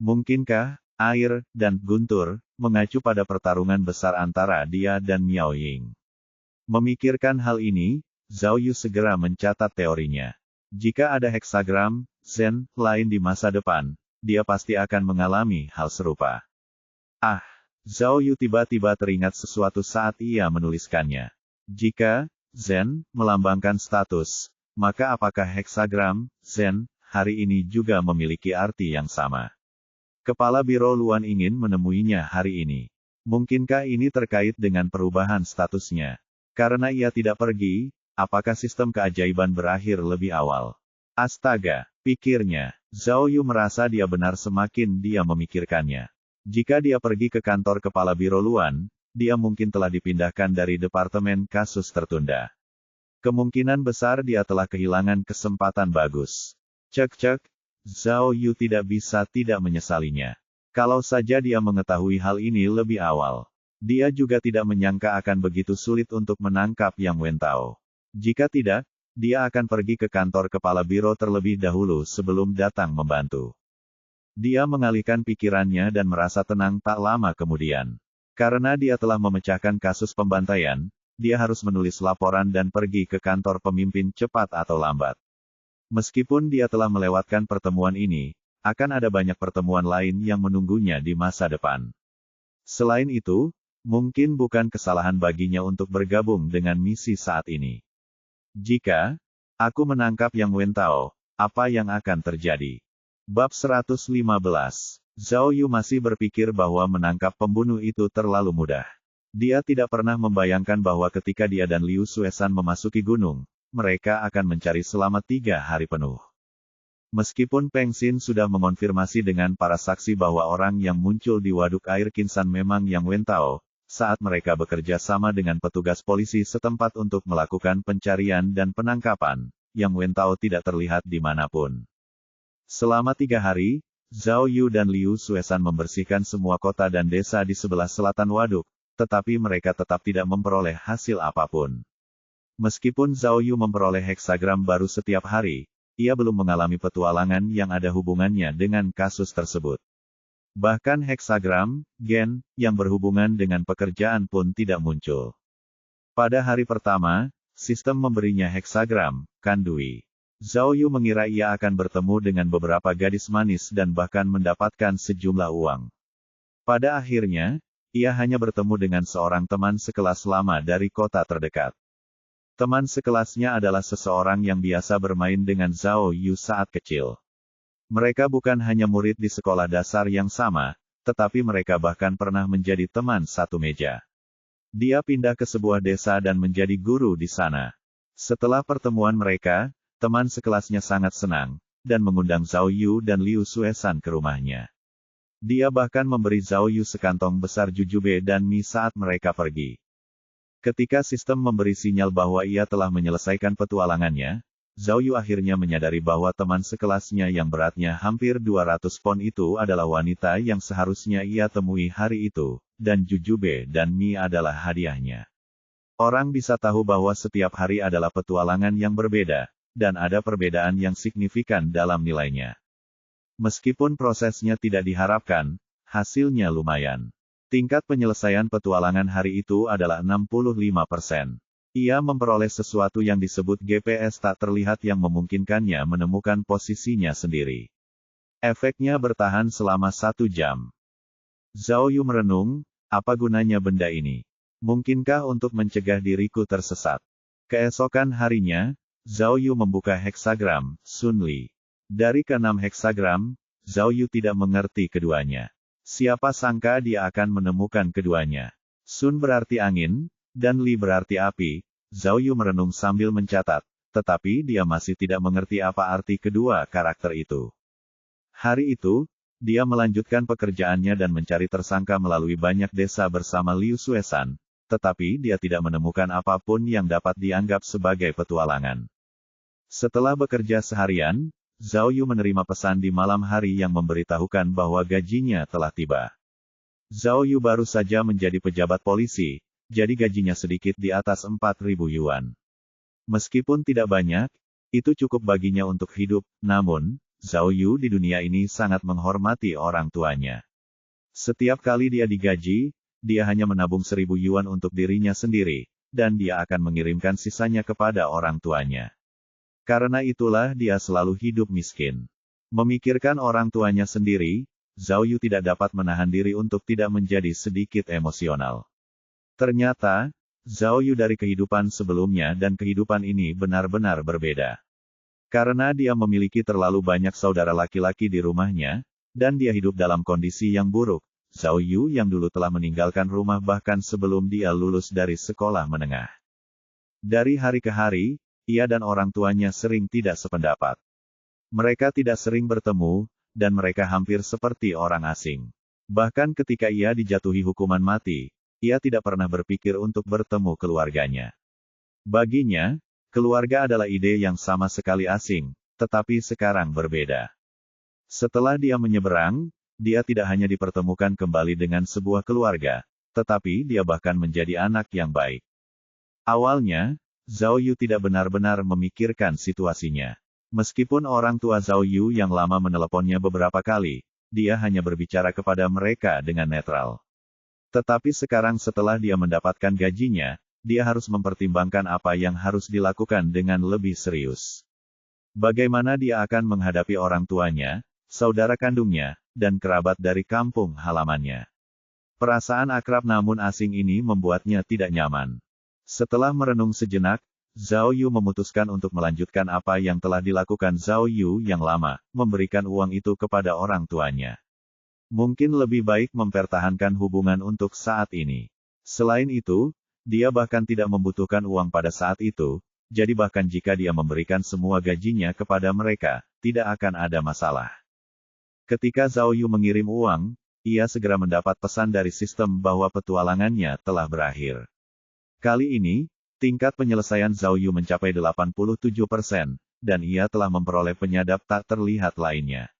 Mungkinkah air dan guntur mengacu pada pertarungan besar antara dia dan Miao Ying? Memikirkan hal ini, Zhao Yu segera mencatat teorinya. Jika ada heksagram Zen lain di masa depan, dia pasti akan mengalami hal serupa. Ah, Zhao Yu tiba-tiba teringat sesuatu saat ia menuliskannya. Jika Zen melambangkan status, maka apakah heksagram Zen hari ini juga memiliki arti yang sama? Kepala Biro Luan ingin menemuinya hari ini. Mungkinkah ini terkait dengan perubahan statusnya? Karena ia tidak pergi, apakah sistem keajaiban berakhir lebih awal? Astaga, pikirnya. Zhao Yu merasa dia benar semakin dia memikirkannya. Jika dia pergi ke kantor Kepala Biro Luan, dia mungkin telah dipindahkan dari Departemen Kasus Tertunda Kemungkinan besar dia telah kehilangan kesempatan bagus. Cek-cek, Zhao Yu tidak bisa tidak menyesalinya. Kalau saja dia mengetahui hal ini lebih awal. Dia juga tidak menyangka akan begitu sulit untuk menangkap Yang Wentao. Jika tidak, dia akan pergi ke kantor kepala biro terlebih dahulu sebelum datang membantu. Dia mengalihkan pikirannya dan merasa tenang tak lama kemudian. Karena dia telah memecahkan kasus pembantaian, dia harus menulis laporan dan pergi ke kantor pemimpin cepat atau lambat. Meskipun dia telah melewatkan pertemuan ini, akan ada banyak pertemuan lain yang menunggunya di masa depan. Selain itu, mungkin bukan kesalahan baginya untuk bergabung dengan misi saat ini. Jika aku menangkap Yang Wentao, apa yang akan terjadi? Bab 115. Zhao Yu masih berpikir bahwa menangkap pembunuh itu terlalu mudah. Dia tidak pernah membayangkan bahwa ketika dia dan Liu Suesan memasuki gunung, mereka akan mencari selama 3 hari penuh. Meskipun Peng Xin sudah mengonfirmasi dengan para saksi bahwa orang yang muncul di waduk air Kinsan memang Yang Wentao, saat mereka bekerja sama dengan petugas polisi setempat untuk melakukan pencarian dan penangkapan, Yang Wentao tidak terlihat dimanapun. Selama 3 hari, Zhao Yu dan Liu Suesan membersihkan semua kota dan desa di sebelah selatan waduk, tetapi mereka tetap tidak memperoleh hasil apapun. Meskipun Zhao Yu memperoleh heksagram baru setiap hari, ia belum mengalami petualangan yang ada hubungannya dengan kasus tersebut. Bahkan heksagram, gen, yang berhubungan dengan pekerjaan pun tidak muncul. Pada hari pertama, sistem memberinya heksagram, kandui. Zhao Yu mengira ia akan bertemu dengan beberapa gadis manis dan bahkan mendapatkan sejumlah uang. Pada akhirnya, ia hanya bertemu dengan seorang teman sekelas lama dari kota terdekat. Teman sekelasnya adalah seseorang yang biasa bermain dengan Zhao Yu saat kecil. Mereka bukan hanya murid di sekolah dasar yang sama, tetapi mereka bahkan pernah menjadi teman satu meja. Dia pindah ke sebuah desa dan menjadi guru di sana. Setelah pertemuan mereka, teman sekelasnya sangat senang, dan mengundang Zhao Yu dan Liu Suesan ke rumahnya. Dia bahkan memberi Zhao Yu sekantong besar jujube dan mie saat mereka pergi. Ketika sistem memberi sinyal bahwa ia telah menyelesaikan petualangannya, Zhao Yu akhirnya menyadari bahwa teman sekelasnya yang beratnya hampir 200 pon itu adalah wanita yang seharusnya ia temui hari itu, dan jujube dan mie adalah hadiahnya. Orang bisa tahu bahwa setiap hari adalah petualangan yang berbeda, dan ada perbedaan yang signifikan dalam nilainya. Meskipun prosesnya tidak diharapkan, hasilnya lumayan. Tingkat penyelesaian petualangan hari itu adalah 65%. Ia memperoleh sesuatu yang disebut GPS tak terlihat yang memungkinkannya menemukan posisinya sendiri. Efeknya bertahan selama 1 jam. Zhao Yu merenung, apa gunanya benda ini? Mungkinkah untuk mencegah diriku tersesat? Keesokan harinya, Zhao Yu membuka heksagram, Sun Li. Dari ke-6 heksagram, Zhao Yu tidak mengerti keduanya. Siapa sangka dia akan menemukan keduanya. Sun berarti angin, dan Li berarti api. Zhao Yu merenung sambil mencatat, tetapi dia masih tidak mengerti apa arti kedua karakter itu. Hari itu, dia melanjutkan pekerjaannya dan mencari tersangka melalui banyak desa bersama Liu Suesan, tetapi dia tidak menemukan apapun yang dapat dianggap sebagai petualangan. Setelah bekerja seharian, Zhao Yu menerima pesan di malam hari yang memberitahukan bahwa gajinya telah tiba. Zhao Yu baru saja menjadi pejabat polisi, jadi gajinya sedikit di atas 4.000 yuan. Meskipun tidak banyak, itu cukup baginya untuk hidup, namun, Zhao Yu di dunia ini sangat menghormati orang tuanya. Setiap kali dia digaji, dia hanya menabung 1.000 yuan untuk dirinya sendiri, dan dia akan mengirimkan sisanya kepada orang tuanya. Karena itulah dia selalu hidup miskin. Memikirkan orang tuanya sendiri, Zhao Yu tidak dapat menahan diri untuk tidak menjadi sedikit emosional. Ternyata, Zhao Yu dari kehidupan sebelumnya dan kehidupan ini benar-benar berbeda. Karena dia memiliki terlalu banyak saudara laki-laki di rumahnya, dan dia hidup dalam kondisi yang buruk, Zhao Yu yang dulu telah meninggalkan rumah bahkan sebelum dia lulus dari sekolah menengah. Dari hari ke hari, ia dan orang tuanya sering tidak sependapat. Mereka tidak sering bertemu, dan mereka hampir seperti orang asing. Bahkan ketika ia dijatuhi hukuman mati, ia tidak pernah berpikir untuk bertemu keluarganya. Baginya, Keluarga adalah ide yang sama sekali asing, tetapi sekarang berbeda. Setelah dia menyeberang, dia tidak hanya dipertemukan kembali dengan sebuah keluarga, tetapi dia bahkan menjadi anak yang baik. Awalnya, Zhao Yu tidak benar-benar memikirkan situasinya. Meskipun orang tua Zhao Yu yang lama meneleponnya beberapa kali, dia hanya berbicara kepada mereka dengan netral. Tetapi sekarang setelah dia mendapatkan gajinya, dia harus mempertimbangkan apa yang harus dilakukan dengan lebih serius. Bagaimana dia akan menghadapi orang tuanya, saudara kandungnya, dan kerabat dari kampung halamannya. Perasaan akrab namun asing ini membuatnya tidak nyaman. Setelah merenung sejenak, Zhao Yu memutuskan untuk melanjutkan apa yang telah dilakukan Zhao Yu yang lama, memberikan uang itu kepada orang tuanya. Mungkin lebih baik mempertahankan hubungan untuk saat ini. Selain itu, dia bahkan tidak membutuhkan uang pada saat itu, jadi bahkan jika dia memberikan semua gajinya kepada mereka, tidak akan ada masalah. Ketika Zhao Yu mengirim uang, ia segera mendapat pesan dari sistem bahwa petualangannya telah berakhir. Kali ini, tingkat penyelesaian Zhao Yu mencapai 87%, dan ia telah memperoleh penyadap tak terlihat lainnya.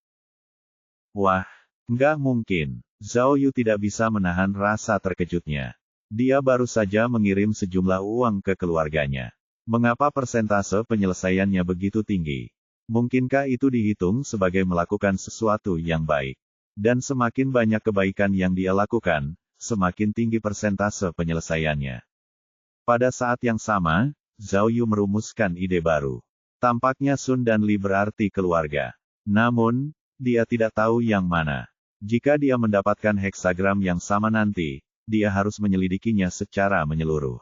Wah, nggak mungkin. Zhao Yu tidak bisa menahan rasa terkejutnya. Dia baru saja mengirim sejumlah uang ke keluarganya. Mengapa persentase penyelesaiannya begitu tinggi? Mungkinkah itu dihitung sebagai melakukan sesuatu yang baik? Dan semakin banyak kebaikan yang dia lakukan, semakin tinggi persentase penyelesaiannya. Pada saat yang sama, Zhao Yu merumuskan ide baru. Tampaknya Sun dan Li berarti keluarga. Namun, dia tidak tahu yang mana. Jika dia mendapatkan heksagram yang sama nanti, dia harus menyelidikinya secara menyeluruh.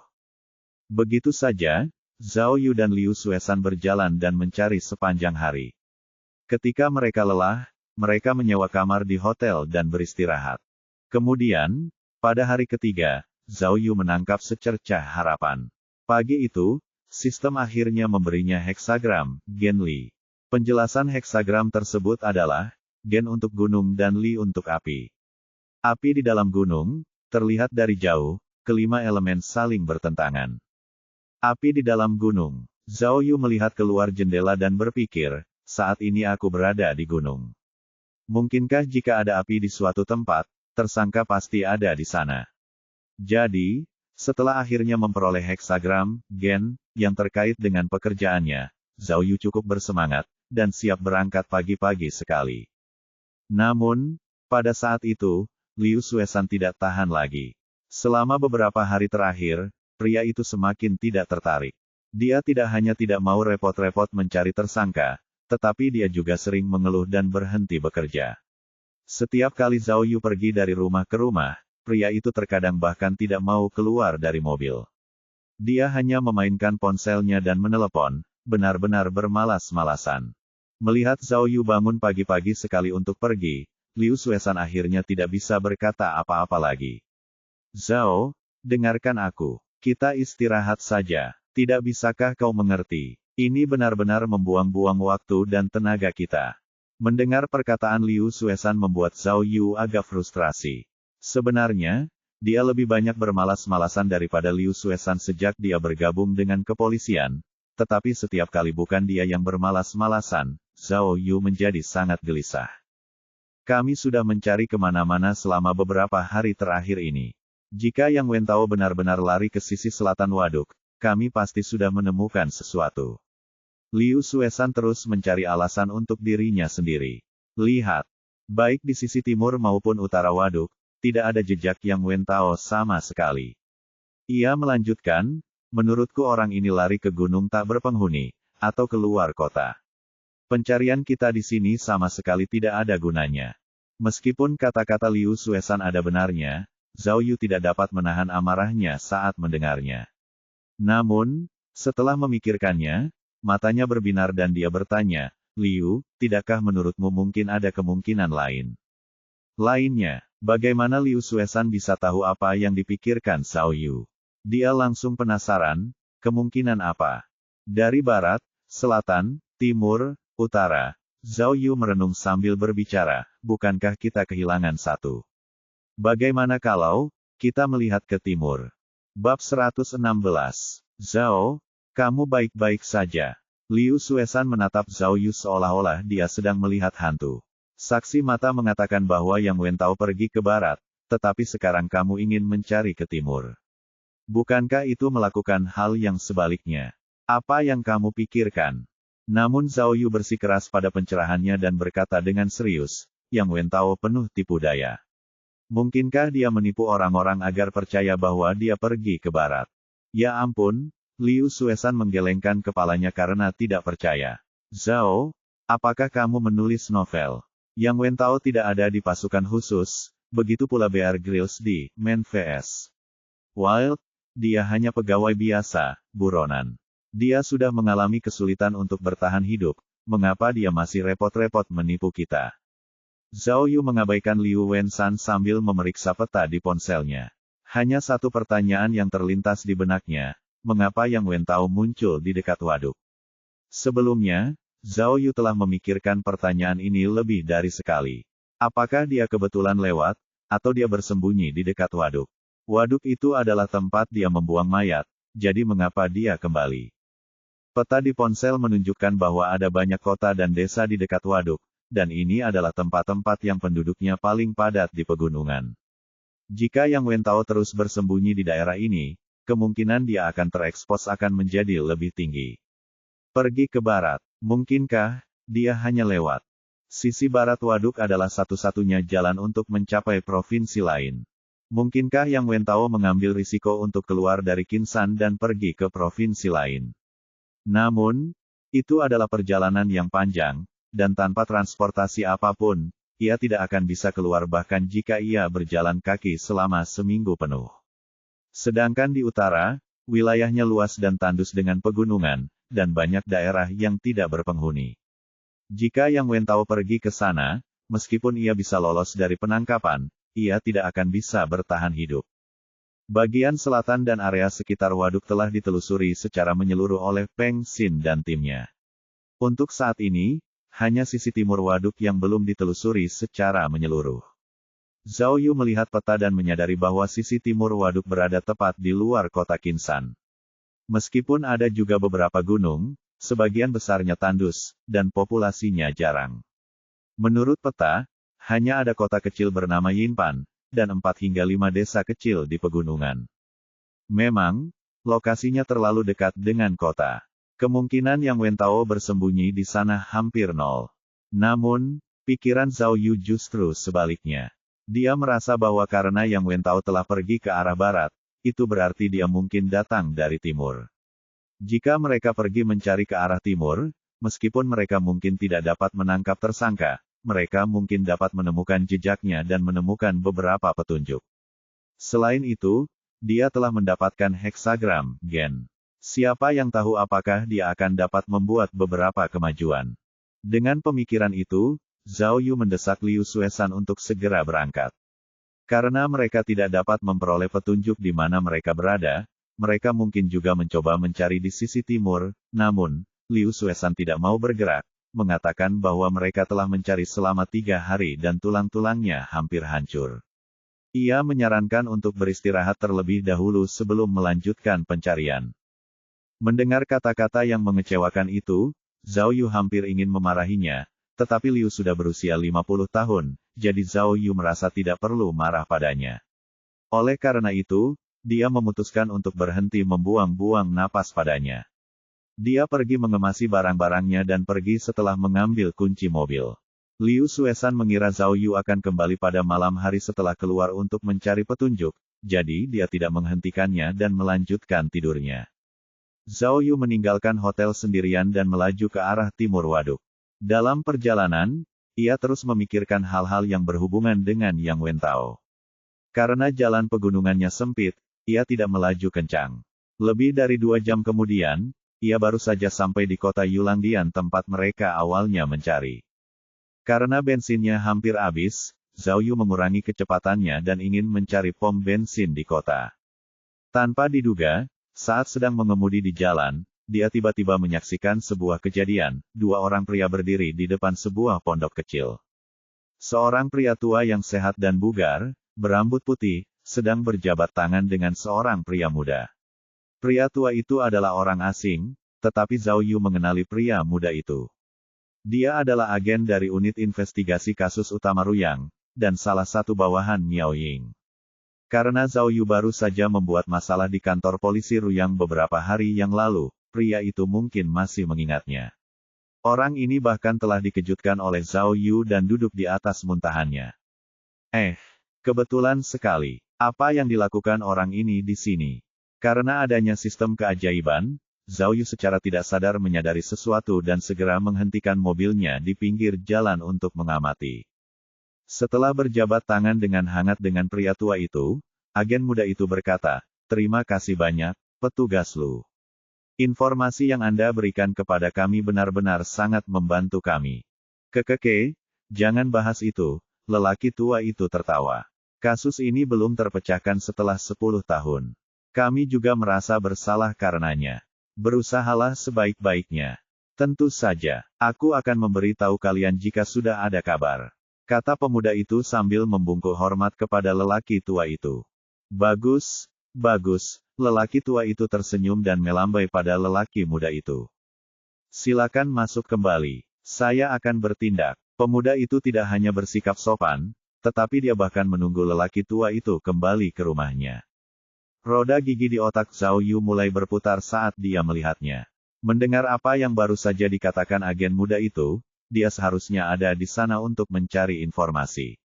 Begitu saja, Zhao Yu dan Liu Suesan berjalan dan mencari sepanjang hari. Ketika mereka lelah, mereka menyewa kamar di hotel dan beristirahat. Kemudian, pada hari ketiga, Zhao Yu menangkap secercah harapan. Pagi itu, sistem akhirnya memberinya heksagram, Gen Li. Penjelasan heksagram tersebut adalah, Gen untuk gunung dan Li untuk api. Api di dalam gunung, terlihat dari jauh, kelima elemen saling bertentangan. Api di dalam gunung. Zhao Yu melihat keluar jendela dan berpikir, saat ini aku berada di gunung. Mungkinkah jika ada api di suatu tempat, tersangka pasti ada di sana. Jadi, setelah akhirnya memperoleh heksagram, Gen, yang terkait dengan pekerjaannya, Zhao Yu cukup bersemangat, dan siap berangkat pagi-pagi sekali. Namun, pada saat itu, Liu Suesan tidak tahan lagi. Selama beberapa hari terakhir, pria itu semakin tidak tertarik. Dia tidak hanya tidak mau repot-repot mencari tersangka, tetapi dia juga sering mengeluh dan berhenti bekerja. Setiap kali Zhao Yu pergi dari rumah ke rumah, pria itu terkadang bahkan tidak mau keluar dari mobil. Dia hanya memainkan ponselnya dan menelepon, benar-benar bermalas-malasan. Melihat Zhao Yu bangun pagi-pagi sekali untuk pergi, Liu Suesan akhirnya tidak bisa berkata apa-apa lagi. Zhao, dengarkan aku. Kita istirahat saja. Tidak bisakah kau mengerti? Ini benar-benar membuang-buang waktu dan tenaga kita. Mendengar perkataan Liu Suesan membuat Zhao Yu agak frustrasi. Sebenarnya, dia lebih banyak bermalas-malasan daripada Liu Suesan sejak dia bergabung dengan kepolisian. Tetapi setiap kali bukan dia yang bermalas-malasan, Zhao Yu menjadi sangat gelisah. Kami sudah mencari kemana-mana selama beberapa hari terakhir ini. Jika Yang Wentao benar-benar lari ke sisi selatan waduk, kami pasti sudah menemukan sesuatu. Liu Suesan terus mencari alasan untuk dirinya sendiri. Lihat, baik di sisi timur maupun utara waduk, tidak ada jejak Yang Wentao sama sekali. Ia melanjutkan, menurutku orang ini lari ke gunung tak berpenghuni, atau keluar kota. Pencarian kita di sini sama sekali tidak ada gunanya. Meskipun kata-kata Liu Suesan ada benarnya, Zhao Yu tidak dapat menahan amarahnya saat mendengarnya. Namun, setelah memikirkannya, matanya berbinar dan dia bertanya, Liu, tidakkah menurutmu mungkin ada kemungkinan lain? Lainnya, bagaimana Liu Suesan bisa tahu apa yang dipikirkan Zhao Yu? Dia langsung penasaran, kemungkinan apa? Dari barat, selatan, timur, utara, Zhao Yu merenung sambil berbicara, bukankah kita kehilangan satu? Bagaimana kalau kita melihat ke timur? Bab 116. Zhao, Kamu baik-baik saja. Liu Suesan menatap Zhao Yu seolah-olah dia sedang melihat hantu. Saksi mata mengatakan bahwa Yang Wentao pergi ke barat, tetapi sekarang kamu ingin mencari ke timur. Bukankah itu melakukan hal yang sebaliknya? Apa yang kamu pikirkan? Namun Zhao Yu bersikeras pada pencerahannya dan berkata dengan serius, Yang Wentao penuh tipu daya. Mungkinkah dia menipu orang-orang agar percaya bahwa dia pergi ke barat? Ya ampun, Liu Suesan menggelengkan kepalanya karena tidak percaya. Zhao, apakah kamu menulis novel? Yang Wentao tidak ada di pasukan khusus, begitu pula Bear Grylls di Man vs. Wild, dia hanya pegawai biasa, buronan. Dia sudah mengalami kesulitan untuk bertahan hidup, mengapa dia masih repot-repot menipu kita? Zhao Yu mengabaikan Liu Wensan sambil memeriksa peta di ponselnya. Hanya satu pertanyaan yang terlintas di benaknya, mengapa Yang Wentao muncul di dekat waduk? Sebelumnya, Zhao Yu telah memikirkan pertanyaan ini lebih dari sekali. Apakah dia kebetulan lewat, atau dia bersembunyi di dekat waduk? Waduk itu adalah tempat dia membuang mayat, jadi mengapa dia kembali? Peta di ponsel menunjukkan bahwa ada banyak kota dan desa di dekat waduk, dan ini adalah tempat-tempat yang penduduknya paling padat di pegunungan. Jika Yang Wentao terus bersembunyi di daerah ini, kemungkinan dia akan terekspos akan menjadi lebih tinggi. Pergi ke barat, mungkinkah dia hanya lewat? Sisi barat waduk adalah satu-satunya jalan untuk mencapai provinsi lain. Mungkinkah Yang Wentao mengambil risiko untuk keluar dari Kinsan dan pergi ke provinsi lain? Namun, itu adalah perjalanan yang panjang, dan tanpa transportasi apapun, ia tidak akan bisa keluar bahkan jika ia berjalan kaki selama seminggu penuh. Sedangkan di utara, wilayahnya luas dan tandus dengan pegunungan, dan banyak daerah yang tidak berpenghuni. Jika Yang Wentao pergi ke sana, meskipun ia bisa lolos dari penangkapan, ia tidak akan bisa bertahan hidup. Bagian selatan dan area sekitar waduk telah ditelusuri secara menyeluruh oleh Peng Xin dan timnya. Untuk saat ini, hanya sisi timur waduk yang belum ditelusuri secara menyeluruh. Zhao Yu melihat peta dan menyadari bahwa sisi timur waduk berada tepat di luar kota Kinsan. Meskipun ada juga beberapa gunung, sebagian besarnya tandus, dan populasinya jarang. Menurut peta, hanya ada kota kecil bernama Yinpan, dan 4 hingga 5 desa kecil di pegunungan. Memang, lokasinya terlalu dekat dengan kota. Kemungkinan Yang Wentao bersembunyi di sana hampir nol. Namun, pikiran Zhao Yu justru sebaliknya. Dia merasa bahwa karena Yang Wentao telah pergi ke arah barat, itu berarti dia mungkin datang dari timur. Jika mereka pergi mencari ke arah timur, meskipun mereka mungkin tidak dapat menangkap tersangka, mereka mungkin dapat menemukan jejaknya dan menemukan beberapa petunjuk. Selain itu, dia telah mendapatkan heksagram, gen. Siapa yang tahu apakah dia akan dapat membuat beberapa kemajuan. Dengan pemikiran itu, Zhao Yu mendesak Liu Suesan untuk segera berangkat. Karena mereka tidak dapat memperoleh petunjuk di mana mereka berada, mereka mungkin juga mencoba mencari di sisi timur, namun, Liu Suesan tidak mau bergerak, mengatakan bahwa mereka telah mencari selama 3 hari dan tulang-tulangnya hampir hancur. Ia menyarankan untuk beristirahat terlebih dahulu sebelum melanjutkan pencarian. Mendengar kata-kata yang mengecewakan itu, Zhao Yu hampir ingin memarahinya, tetapi Liu sudah berusia 50 tahun, jadi Zhao Yu merasa tidak perlu marah padanya. Oleh karena itu, dia memutuskan untuk berhenti membuang-buang napas padanya. Dia pergi mengemasi barang-barangnya dan pergi setelah mengambil kunci mobil. Liu Suesan mengira Zhao Yu akan kembali pada malam hari setelah keluar untuk mencari petunjuk, jadi dia tidak menghentikannya dan melanjutkan tidurnya. Zhao Yu meninggalkan hotel sendirian dan melaju ke arah timur waduk. Dalam perjalanan, ia terus memikirkan hal-hal yang berhubungan dengan Yang Wentao. Karena jalan pegunungannya sempit, ia tidak melaju kencang. Lebih dari 2 jam kemudian, ia baru saja sampai di kota Yulangdian tempat mereka awalnya mencari. Karena bensinnya hampir habis, Zhao Yu mengurangi kecepatannya dan ingin mencari pom bensin di kota. Tanpa diduga, saat sedang mengemudi di jalan, dia tiba-tiba menyaksikan sebuah kejadian, 2 orang pria berdiri di depan sebuah pondok kecil. Seorang pria tua yang sehat dan bugar, berambut putih, sedang berjabat tangan dengan seorang pria muda. Pria tua itu adalah orang asing, tetapi Zhao Yu mengenali pria muda itu. Dia adalah agen dari unit investigasi kasus utama Ruyang, dan salah satu bawahan Miao Ying. Karena Zhao Yu baru saja membuat masalah di kantor polisi Ruyang beberapa hari yang lalu, pria itu mungkin masih mengingatnya. Orang ini bahkan telah dikejutkan oleh Zhao Yu dan duduk di atas muntahannya. Kebetulan sekali. Apa yang dilakukan orang ini di sini? Karena adanya sistem keajaiban, Zhao Yu secara tidak sadar menyadari sesuatu dan segera menghentikan mobilnya di pinggir jalan untuk mengamati. Setelah berjabat tangan dengan hangat dengan pria tua itu, agen muda itu berkata, "Terima kasih banyak, petugas Lu. Informasi yang Anda berikan kepada kami benar-benar sangat membantu kami." Jangan bahas itu, lelaki tua itu tertawa. Kasus ini belum terpecahkan setelah 10 tahun. Kami juga merasa bersalah karenanya. Berusahalah sebaik-baiknya. Tentu saja, aku akan memberitahu kalian jika sudah ada kabar. Kata pemuda itu sambil membungkuk hormat kepada lelaki tua itu. Bagus, bagus, lelaki tua itu tersenyum dan melambai pada lelaki muda itu. Silakan masuk kembali, saya akan bertindak. Pemuda itu tidak hanya bersikap sopan, tetapi dia bahkan menunggu lelaki tua itu kembali ke rumahnya. Roda gigi di otak Zhao Yu mulai berputar saat dia melihatnya. Mendengar apa yang baru saja dikatakan agen muda itu, dia seharusnya ada di sana untuk mencari informasi.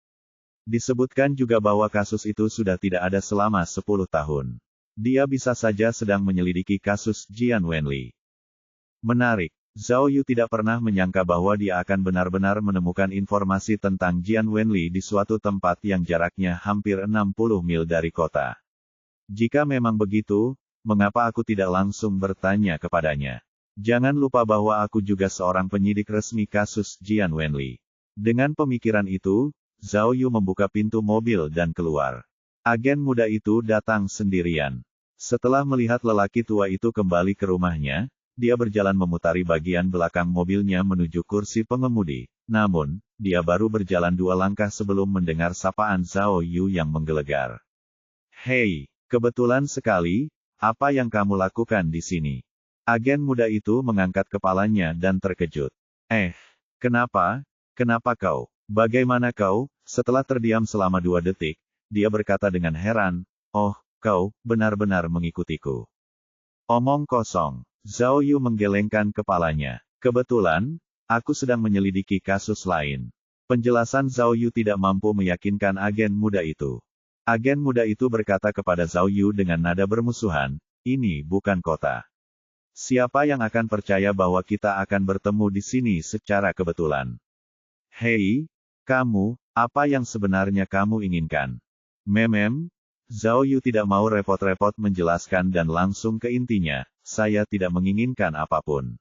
Disebutkan juga bahwa kasus itu sudah tidak ada selama 10 tahun. Dia bisa saja sedang menyelidiki kasus Jian Wenli. Menarik, Zhao Yu tidak pernah menyangka bahwa dia akan benar-benar menemukan informasi tentang Jian Wenli di suatu tempat yang jaraknya hampir 60 mil dari kota. Jika memang begitu, mengapa aku tidak langsung bertanya kepadanya? Jangan lupa bahwa aku juga seorang penyidik resmi kasus Jian Wenli. Dengan pemikiran itu, Zhao Yu membuka pintu mobil dan keluar. Agen muda itu datang sendirian. Setelah melihat lelaki tua itu kembali ke rumahnya, dia berjalan memutari bagian belakang mobilnya menuju kursi pengemudi. Namun, dia baru berjalan 2 langkah sebelum mendengar sapaan Zhao Yu yang menggelegar. "Hei! Kebetulan sekali, apa yang kamu lakukan di sini?" Agen muda itu mengangkat kepalanya dan terkejut. Kenapa? Kenapa kau? Bagaimana kau?" Setelah terdiam selama 2 detik, dia berkata dengan heran, "Oh, kau benar-benar mengikutiku." Omong kosong. Zhao Yu menggelengkan kepalanya. "Kebetulan, aku sedang menyelidiki kasus lain." Penjelasan Zhao Yu tidak mampu meyakinkan agen muda itu. Agen muda itu berkata kepada Zhao Yu dengan nada bermusuhan, "Ini bukan kota. Siapa yang akan percaya bahwa kita akan bertemu di sini secara kebetulan?" "Hei, kamu, apa yang sebenarnya kamu inginkan?" Zhao Yu tidak mau repot-repot menjelaskan dan langsung ke intinya, "Saya tidak menginginkan apapun.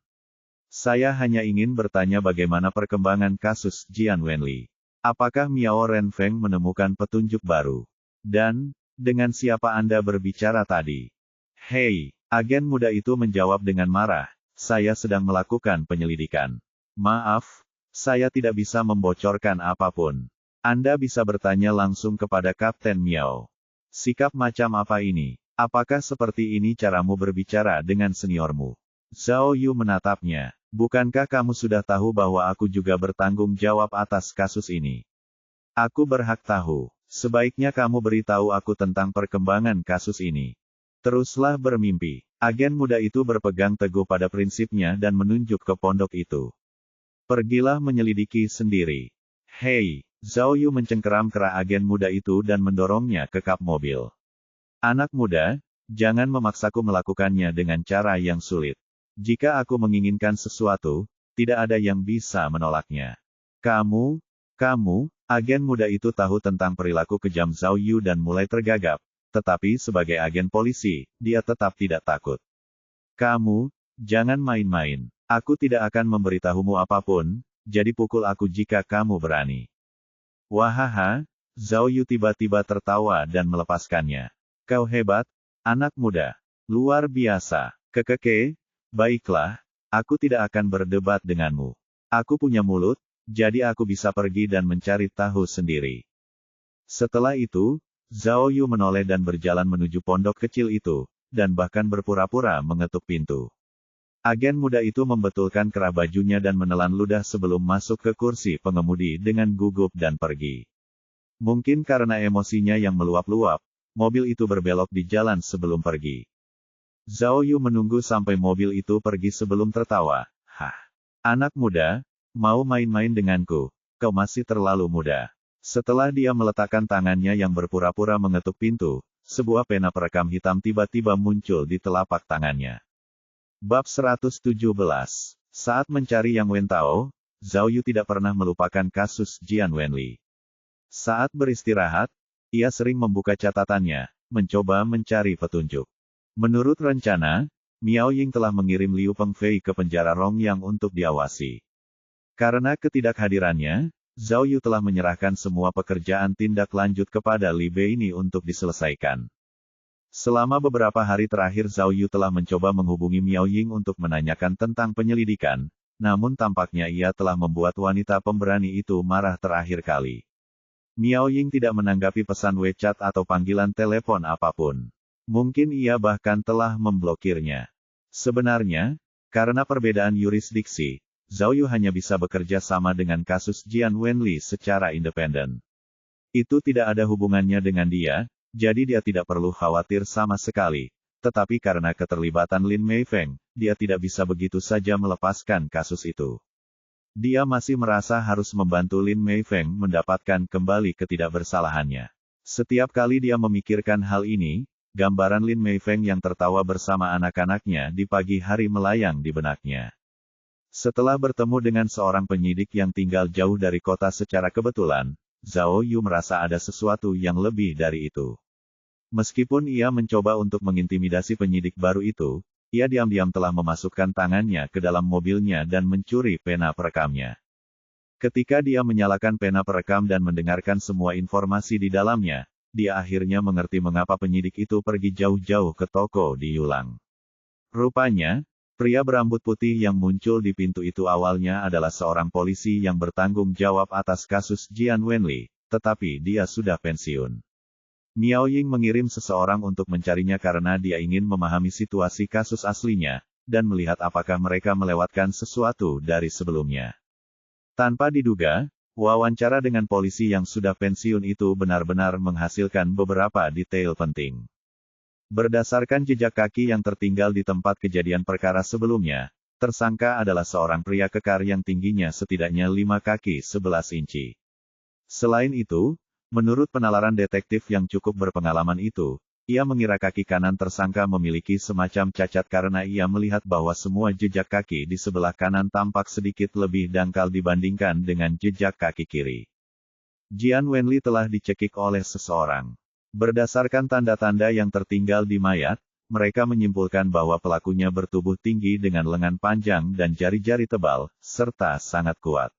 Saya hanya ingin bertanya bagaimana perkembangan kasus Jian Wenli. Apakah Miao Renfeng menemukan petunjuk baru? Dan, dengan siapa Anda berbicara tadi?" "Hei," agen muda itu menjawab dengan marah, "saya sedang melakukan penyelidikan. Maaf, saya tidak bisa membocorkan apapun. Anda bisa bertanya langsung kepada Kapten Miao." "Sikap macam apa ini? Apakah seperti ini caramu berbicara dengan seniormu?" Zhao Yu menatapnya. "Bukankah kamu sudah tahu bahwa aku juga bertanggung jawab atas kasus ini? Aku berhak tahu. Sebaiknya kamu beritahu aku tentang perkembangan kasus ini." "Teruslah bermimpi." Agen muda itu berpegang teguh pada prinsipnya dan menunjuk ke pondok itu. "Pergilah menyelidiki sendiri." "Hei!" Zhao Yu mencengkeram kera agen muda itu dan mendorongnya ke kap mobil. "Anak muda, jangan memaksaku melakukannya dengan cara yang sulit. Jika aku menginginkan sesuatu, tidak ada yang bisa menolaknya." Kamu, agen muda itu tahu tentang perilaku kejam Zhao Yu dan mulai tergagap, tetapi sebagai agen polisi, dia tetap tidak takut. "Kamu, jangan main-main. Aku tidak akan memberitahumu apapun, jadi pukul aku jika kamu berani." "Wahaha," Zhao Yu tiba-tiba tertawa dan melepaskannya. "Kau hebat, anak muda. Luar biasa. Baiklah, aku tidak akan berdebat denganmu. Aku punya mulut, jadi aku bisa pergi dan mencari tahu sendiri." Setelah itu, Zhao Yu menoleh dan berjalan menuju pondok kecil itu, dan bahkan berpura-pura mengetuk pintu. Agen muda itu membetulkan kerah bajunya dan menelan ludah sebelum masuk ke kursi pengemudi dengan gugup dan pergi. Mungkin karena emosinya yang meluap-luap, mobil itu berbelok di jalan sebelum pergi. Zhao Yu menunggu sampai mobil itu pergi sebelum tertawa. Hah, anak muda, mau main-main denganku, kau masih terlalu muda. Setelah dia meletakkan tangannya yang berpura-pura mengetuk pintu, sebuah pena perekam hitam tiba-tiba muncul di telapak tangannya. Bab 117. Saat mencari Yang Wentao, Zhao Yu tidak pernah melupakan kasus Jian Wenli. Saat beristirahat, ia sering membuka catatannya, mencoba mencari petunjuk. Menurut rencana, Miao Ying telah mengirim Liu Pengfei ke penjara Rongyang untuk diawasi. Karena ketidakhadirannya, Zhao Yu telah menyerahkan semua pekerjaan tindak lanjut kepada Li Beini untuk diselesaikan. Selama beberapa hari terakhir Zhao Yu telah mencoba menghubungi Miao Ying untuk menanyakan tentang penyelidikan, namun tampaknya ia telah membuat wanita pemberani itu marah terakhir kali. Miao Ying tidak menanggapi pesan WeChat atau panggilan telepon apapun. Mungkin ia bahkan telah memblokirnya. Sebenarnya, karena perbedaan yurisdiksi, Zhao Yu hanya bisa bekerja sama dengan kasus Jian Wenli secara independen. Itu tidak ada hubungannya dengan dia, jadi dia tidak perlu khawatir sama sekali. Tetapi karena keterlibatan Lin Meifeng, dia tidak bisa begitu saja melepaskan kasus itu. Dia masih merasa harus membantu Lin Meifeng mendapatkan kembali ketidakbersalahannya. Setiap kali dia memikirkan hal ini, gambaran Lin Meifeng yang tertawa bersama anak-anaknya di pagi hari melayang di benaknya. Setelah bertemu dengan seorang penyidik yang tinggal jauh dari kota secara kebetulan, Zhao Yu merasa ada sesuatu yang lebih dari itu. Meskipun ia mencoba untuk mengintimidasi penyidik baru itu, ia diam-diam telah memasukkan tangannya ke dalam mobilnya dan mencuri pena perekamnya. Ketika dia menyalakan pena perekam dan mendengarkan semua informasi di dalamnya, dia akhirnya mengerti mengapa penyidik itu pergi jauh-jauh ke toko di Yulang. Rupanya, pria berambut putih yang muncul di pintu itu awalnya adalah seorang polisi yang bertanggung jawab atas kasus Jian Wenli, tetapi dia sudah pensiun. Miao Ying mengirim seseorang untuk mencarinya karena dia ingin memahami situasi kasus aslinya, dan melihat apakah mereka melewatkan sesuatu dari sebelumnya. Tanpa diduga, wawancara dengan polisi yang sudah pensiun itu benar-benar menghasilkan beberapa detail penting. Berdasarkan jejak kaki yang tertinggal di tempat kejadian perkara sebelumnya, tersangka adalah seorang pria kekar yang tingginya setidaknya 5 kaki 11 inci. Selain itu, menurut penalaran detektif yang cukup berpengalaman itu, ia mengira kaki kanan tersangka memiliki semacam cacat karena ia melihat bahwa semua jejak kaki di sebelah kanan tampak sedikit lebih dangkal dibandingkan dengan jejak kaki kiri. Jian Wenli telah dicekik oleh seseorang. Berdasarkan tanda-tanda yang tertinggal di mayat, mereka menyimpulkan bahwa pelakunya bertubuh tinggi dengan lengan panjang dan jari-jari tebal, serta sangat kuat.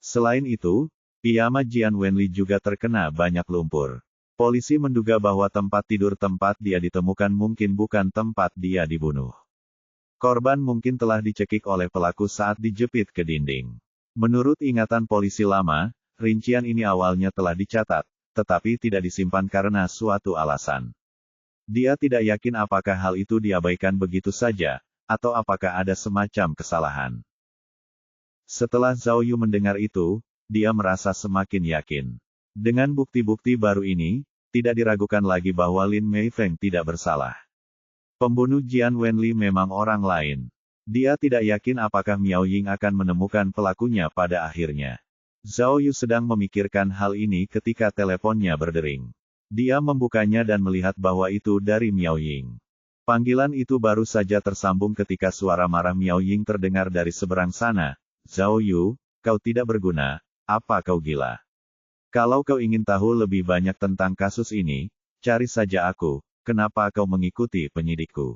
Selain itu, piyama Jian Wenli juga terkena banyak lumpur. Polisi menduga bahwa tempat tidur tempat dia ditemukan mungkin bukan tempat dia dibunuh. Korban mungkin telah dicekik oleh pelaku saat dijepit ke dinding. Menurut ingatan polisi lama, rincian ini awalnya telah dicatat, tetapi tidak disimpan karena suatu alasan. Dia tidak yakin apakah hal itu diabaikan begitu saja, atau apakah ada semacam kesalahan. Setelah Zhao Yu mendengar itu, dia merasa semakin yakin. Dengan bukti-bukti baru ini, tidak diragukan lagi bahwa Lin Meifeng tidak bersalah. Pembunuh Jian Wenli memang orang lain. Dia tidak yakin apakah Miao Ying akan menemukan pelakunya pada akhirnya. Zhao Yu sedang memikirkan hal ini ketika teleponnya berdering. Dia membukanya dan melihat bahwa itu dari Miao Ying. Panggilan itu baru saja tersambung ketika suara marah Miao Ying terdengar dari seberang sana. Zhao Yu, kau tidak berguna, apa kau gila? Kalau kau ingin tahu lebih banyak tentang kasus ini, cari saja aku, kenapa kau mengikuti penyidikku?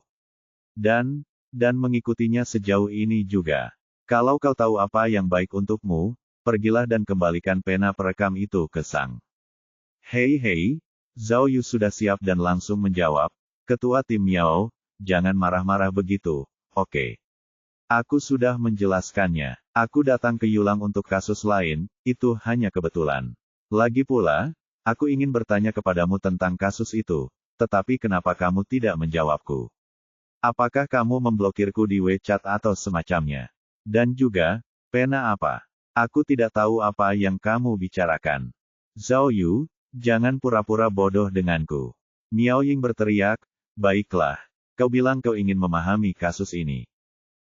Dan mengikutinya sejauh ini juga. Kalau kau tahu apa yang baik untukmu, pergilah dan kembalikan pena perekam itu ke Sang. Hei, Zhao Yu sudah siap dan langsung menjawab, Ketua Tim Miao, jangan marah-marah begitu, oke. Aku sudah menjelaskannya. Aku datang ke Yulang untuk kasus lain, itu hanya kebetulan. Lagi pula, aku ingin bertanya kepadamu tentang kasus itu. tetapi kenapa kamu tidak menjawabku? Apakah kamu memblokirku di WeChat atau semacamnya? Dan juga, pena apa? Aku tidak tahu apa yang kamu bicarakan. Zhao Yu, jangan pura-pura bodoh denganku. Miao Ying berteriak, baiklah. Kau bilang kau ingin memahami kasus ini.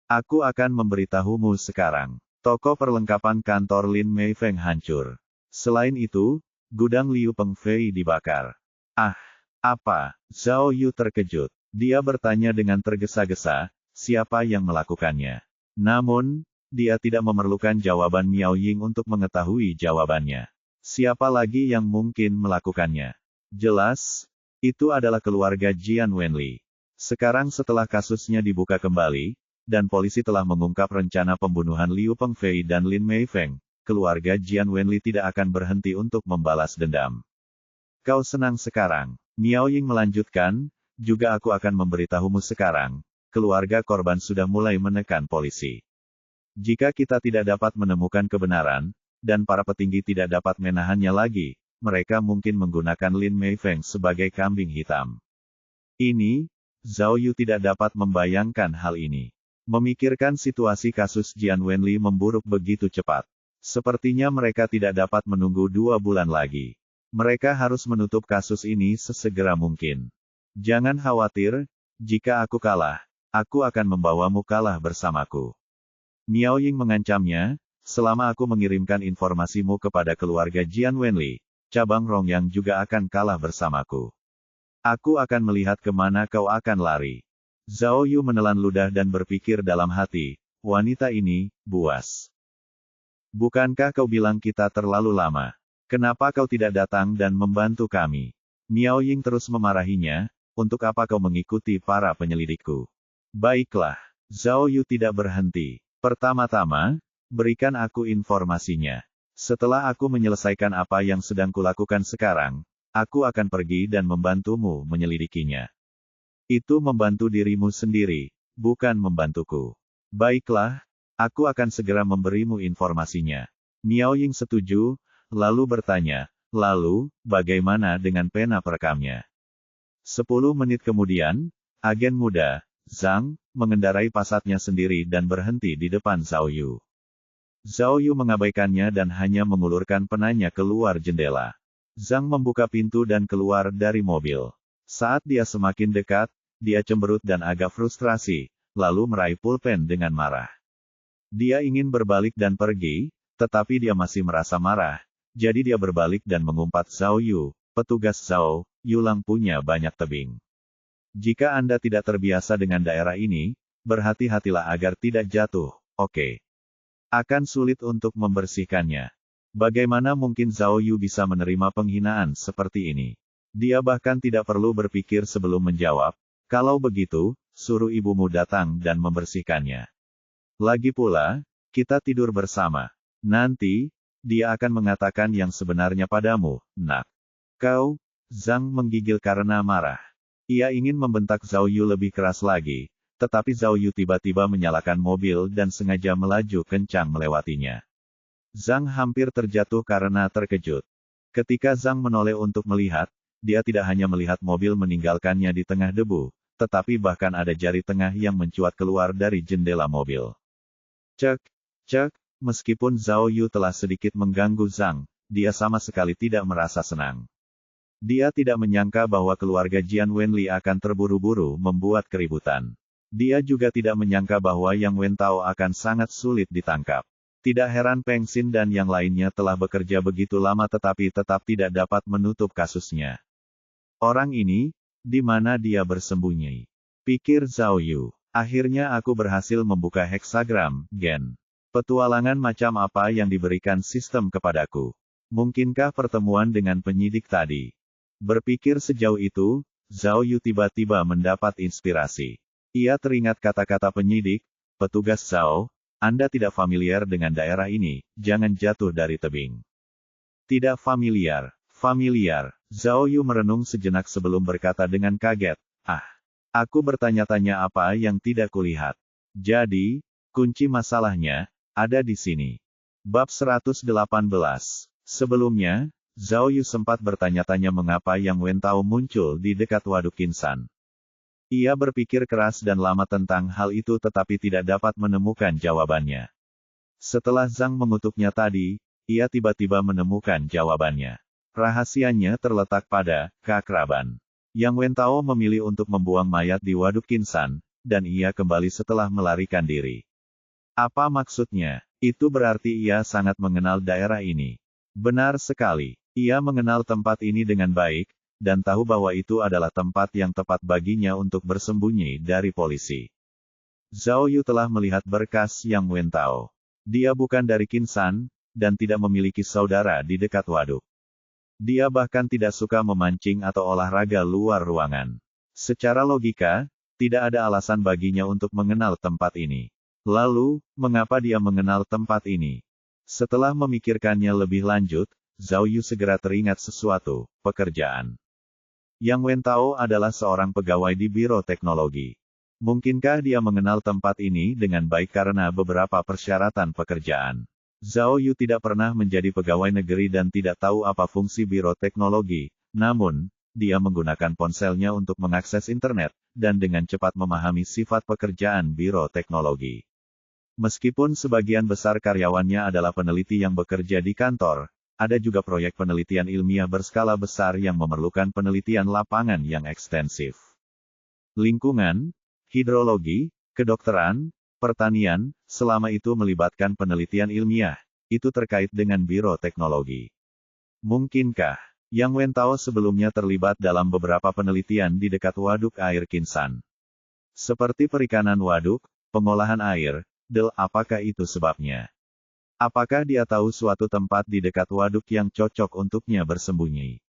Aku akan memberitahumu sekarang. Toko perlengkapan kantor Lin Meifeng hancur. Selain itu, gudang Liu Pengfei dibakar. Ah, apa? Zhao Yu terkejut. Dia bertanya dengan tergesa-gesa, siapa yang melakukannya? Namun, dia tidak memerlukan jawaban Miao Ying untuk mengetahui jawabannya. Siapa lagi yang mungkin melakukannya? Jelas, itu adalah keluarga Jian Wenli. Sekarang setelah kasusnya dibuka kembali, dan polisi telah mengungkap rencana pembunuhan Liu Pengfei dan Lin Meifeng, keluarga Jian Wenli tidak akan berhenti untuk membalas dendam. Kau senang sekarang? Miao Ying melanjutkan, juga aku akan memberitahumu sekarang, keluarga korban sudah mulai menekan polisi. Jika kita tidak dapat menemukan kebenaran, dan para petinggi tidak dapat menahannya lagi, mereka mungkin menggunakan Lin Meifeng sebagai kambing hitam. Ini, Zhao Yu tidak dapat membayangkan hal ini. Memikirkan situasi kasus Jian Wenli memburuk begitu cepat. Sepertinya mereka tidak dapat menunggu 2 bulan lagi. Mereka harus menutup kasus ini sesegera mungkin. Jangan khawatir, jika aku kalah, aku akan membawamu kalah bersamaku. Miao Ying mengancamnya, selama aku mengirimkan informasimu kepada keluarga Jian Wenli, cabang Rongyang juga akan kalah bersamaku. Aku akan melihat kemana kau akan lari. Zhao Yu menelan ludah dan berpikir dalam hati, wanita ini, buas. Bukankah kau bilang kita terlalu lama? Kenapa kau tidak datang dan membantu kami? Miao Ying terus memarahinya, untuk apa kau mengikuti para penyelidikku? Baiklah, Zhao Yu tidak berhenti. Pertama-tama, berikan aku informasinya. Setelah aku menyelesaikan apa yang sedang kulakukan sekarang, aku akan pergi dan membantumu menyelidikinya. Itu membantu dirimu sendiri, bukan membantuku. Baiklah, aku akan segera memberimu informasinya. Miao Ying setuju, lalu bertanya, lalu, bagaimana dengan pena perekamnya? 10 menit kemudian, agen muda, Zhang, mengendarai pasatnya sendiri dan berhenti di depan Zhao Yu. Zhao Yu mengabaikannya dan hanya mengulurkan penanya keluar jendela. Zhang membuka pintu dan keluar dari mobil. Saat dia semakin dekat, dia cemberut dan agak frustrasi, lalu meraih pulpen dengan marah. Dia ingin berbalik dan pergi, tetapi dia masih merasa marah, jadi dia berbalik dan mengumpat Zhao Yu, petugas Zhao, Yulang punya banyak tebing. Jika Anda tidak terbiasa dengan daerah ini, berhati-hatilah agar tidak jatuh, oke? Akan sulit untuk membersihkannya. Bagaimana mungkin Zhao Yu bisa menerima penghinaan seperti ini? Dia bahkan tidak perlu berpikir sebelum menjawab, kalau begitu, suruh ibumu datang dan membersihkannya. Lagi pula, kita tidur bersama. Nanti, dia akan mengatakan yang sebenarnya padamu, nak. Kau, Zhang menggigil karena marah. Ia ingin membentak Zhao Yu lebih keras lagi, tetapi Zhao Yu tiba-tiba menyalakan mobil dan sengaja melaju kencang melewatinya. Zhang hampir terjatuh karena terkejut. Ketika Zhang menoleh untuk melihat, dia tidak hanya melihat mobil meninggalkannya di tengah debu, tetapi bahkan ada jari tengah yang mencuat keluar dari jendela mobil. Cek, cek, meskipun Zhao Yu telah sedikit mengganggu Zhang, dia sama sekali tidak merasa senang. Dia tidak menyangka bahwa keluarga Jian Wenli akan terburu-buru membuat keributan. Dia juga tidak menyangka bahwa Yang Wentao akan sangat sulit ditangkap. Tidak heran Peng Xin dan yang lainnya telah bekerja begitu lama tetapi tetap tidak dapat menutup kasusnya. Orang ini, di mana dia bersembunyi? Pikir Zhao Yu. Akhirnya aku berhasil membuka heksagram, Gen. Petualangan macam apa yang diberikan sistem kepadaku? Mungkinkah pertemuan dengan penyidik tadi? Berpikir sejauh itu, Zhao Yu tiba-tiba mendapat inspirasi. Ia teringat kata-kata penyidik, petugas Zhao, Anda tidak familiar dengan daerah ini, jangan jatuh dari tebing. Tidak familiar. Familiar. Zhao Yu merenung sejenak sebelum berkata dengan kaget, aku bertanya-tanya apa yang tidak kulihat. Jadi, kunci masalahnya, ada di sini. Bab 118. Sebelumnya, Zhao Yu sempat bertanya-tanya mengapa Yang Wentao muncul di dekat waduk Qinsan. Ia berpikir keras dan lama tentang hal itu tetapi tidak dapat menemukan jawabannya. Setelah Zhang mengutuknya tadi, ia tiba-tiba menemukan jawabannya. Rahasianya terletak pada keakraban. Yang Wentao memilih untuk membuang mayat di waduk Qinsan, dan ia kembali setelah melarikan diri. Apa maksudnya? Itu berarti ia sangat mengenal daerah ini. Benar sekali. Ia mengenal tempat ini dengan baik, dan tahu bahwa itu adalah tempat yang tepat baginya untuk bersembunyi dari polisi. Zhao Yu telah melihat berkas Yang Wentao. Dia bukan dari Qinsan, dan tidak memiliki saudara di dekat waduk. Dia bahkan tidak suka memancing atau olahraga luar ruangan. Secara logika, tidak ada alasan baginya untuk mengenal tempat ini. Lalu, mengapa dia mengenal tempat ini? Setelah memikirkannya lebih lanjut, Zhao Yu segera teringat sesuatu, pekerjaan. Yang Wentao adalah seorang pegawai di Biro Teknologi. Mungkinkah dia mengenal tempat ini dengan baik karena beberapa persyaratan pekerjaan? Zhao Yu tidak pernah menjadi pegawai negeri dan tidak tahu apa fungsi Biro Teknologi, namun, dia menggunakan ponselnya untuk mengakses internet, dan dengan cepat memahami sifat pekerjaan Biro Teknologi. Meskipun sebagian besar karyawannya adalah peneliti yang bekerja di kantor, ada juga proyek penelitian ilmiah berskala besar yang memerlukan penelitian lapangan yang ekstensif. Lingkungan, hidrologi, kedokteran, pertanian, selama itu melibatkan penelitian ilmiah, itu terkait dengan Biro Teknologi. Mungkinkah Yang Wentao sebelumnya terlibat dalam beberapa penelitian di dekat waduk air Qinsan? Seperti perikanan waduk, pengolahan air, apakah itu sebabnya? Apakah dia tahu suatu tempat di dekat waduk yang cocok untuknya bersembunyi?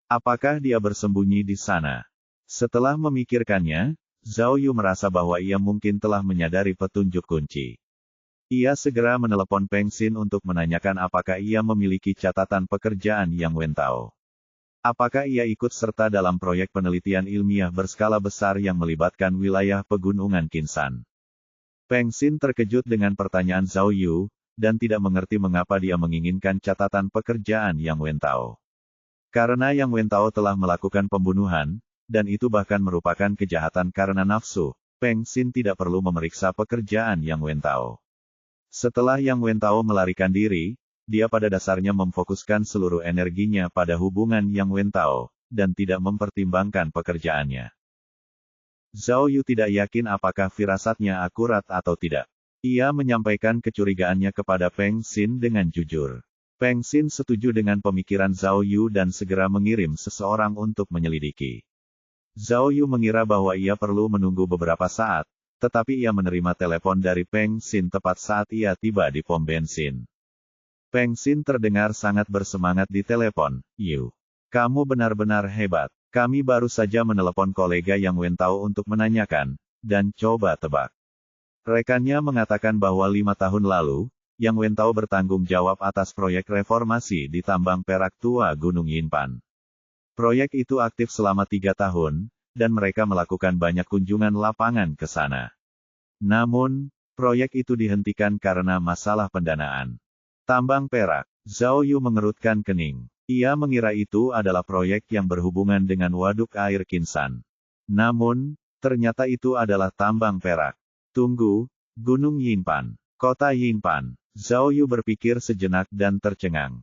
Apakah dia bersembunyi di sana? Setelah memikirkannya, Zhao Yu merasa bahwa ia mungkin telah menyadari petunjuk kunci. Ia segera menelepon Peng Xin untuk menanyakan apakah ia memiliki catatan pekerjaan Yang Wentao. Apakah ia ikut serta dalam proyek penelitian ilmiah berskala besar yang melibatkan wilayah pegunungan Qinsan? Peng Xin terkejut dengan pertanyaan Zhao Yu, dan tidak mengerti mengapa dia menginginkan catatan pekerjaan Yang Wentao. Karena Yang Wentao telah melakukan pembunuhan, dan itu bahkan merupakan kejahatan karena nafsu, Peng Xin tidak perlu memeriksa pekerjaan Yang Wentao. Setelah Yang Wentao melarikan diri, dia pada dasarnya memfokuskan seluruh energinya pada hubungan Yang Wentao, dan tidak mempertimbangkan pekerjaannya. Zhao Yu tidak yakin apakah firasatnya akurat atau tidak. Ia menyampaikan kecurigaannya kepada Peng Xin dengan jujur. Peng Xin setuju dengan pemikiran Zhao Yu dan segera mengirim seseorang untuk menyelidiki. Zhao Yu mengira bahwa ia perlu menunggu beberapa saat, tetapi ia menerima telepon dari Peng Xin tepat saat ia tiba di pom bensin. Peng Xin terdengar sangat bersemangat di telepon. "Yu, kamu benar-benar hebat. Kami baru saja menelepon kolega Yang Wentao untuk menanyakan, dan coba tebak." Rekannya mengatakan bahwa 5 tahun lalu, Yang Wentao bertanggung jawab atas proyek reformasi di tambang perak tua Gunung Yinpan. Proyek itu aktif selama 3 tahun, dan mereka melakukan banyak kunjungan lapangan ke sana. Namun, proyek itu dihentikan karena masalah pendanaan. Tambang perak. Zhao Yu mengerutkan kening. Ia mengira itu adalah proyek yang berhubungan dengan waduk air Qinsan. Namun, ternyata itu adalah tambang perak. Tunggu, Gunung Yinpan, kota Yinpan. Zhao Yu berpikir sejenak dan tercengang.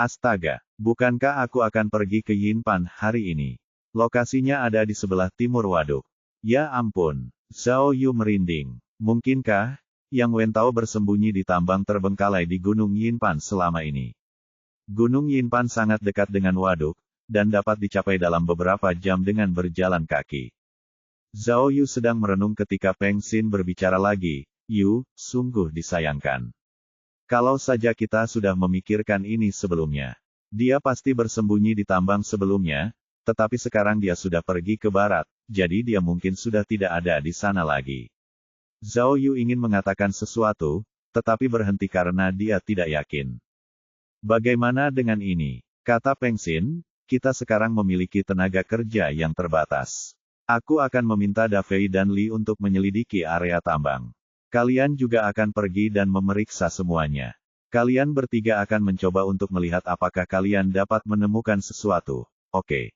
Astaga, bukankah aku akan pergi ke Yinpan hari ini? Lokasinya ada di sebelah timur waduk. Ya ampun, Zhao Yu merinding. Mungkinkah Yang Wentao bersembunyi di tambang terbengkalai di Gunung Yinpan selama ini? Gunung Yinpan sangat dekat dengan waduk, dan dapat dicapai dalam beberapa jam dengan berjalan kaki. Zhao Yu sedang merenung ketika Peng Xin berbicara lagi. "Yu, sungguh disayangkan. Kalau saja kita sudah memikirkan ini sebelumnya. Dia pasti bersembunyi di tambang sebelumnya, tetapi sekarang dia sudah pergi ke barat, jadi dia mungkin sudah tidak ada di sana lagi." Zhao Yu ingin mengatakan sesuatu, tetapi berhenti karena dia tidak yakin. "Bagaimana dengan ini?" kata Peng Xin, "kita sekarang memiliki tenaga kerja yang terbatas. Aku akan meminta Dafei dan Li untuk menyelidiki area tambang. Kalian juga akan pergi dan memeriksa semuanya. Kalian bertiga akan mencoba untuk melihat apakah kalian dapat menemukan sesuatu. Oke.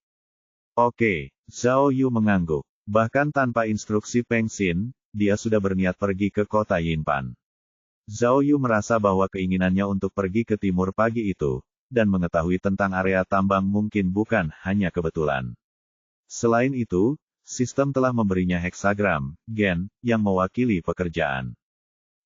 Oke, Zhao Yu mengangguk. Bahkan tanpa instruksi Peng Xin, dia sudah berniat pergi ke kota Yinpan. Zhao Yu merasa bahwa keinginannya untuk pergi ke timur pagi itu, dan mengetahui tentang area tambang mungkin bukan hanya kebetulan. Selain itu, sistem telah memberinya heksagram, gen, yang mewakili pekerjaan.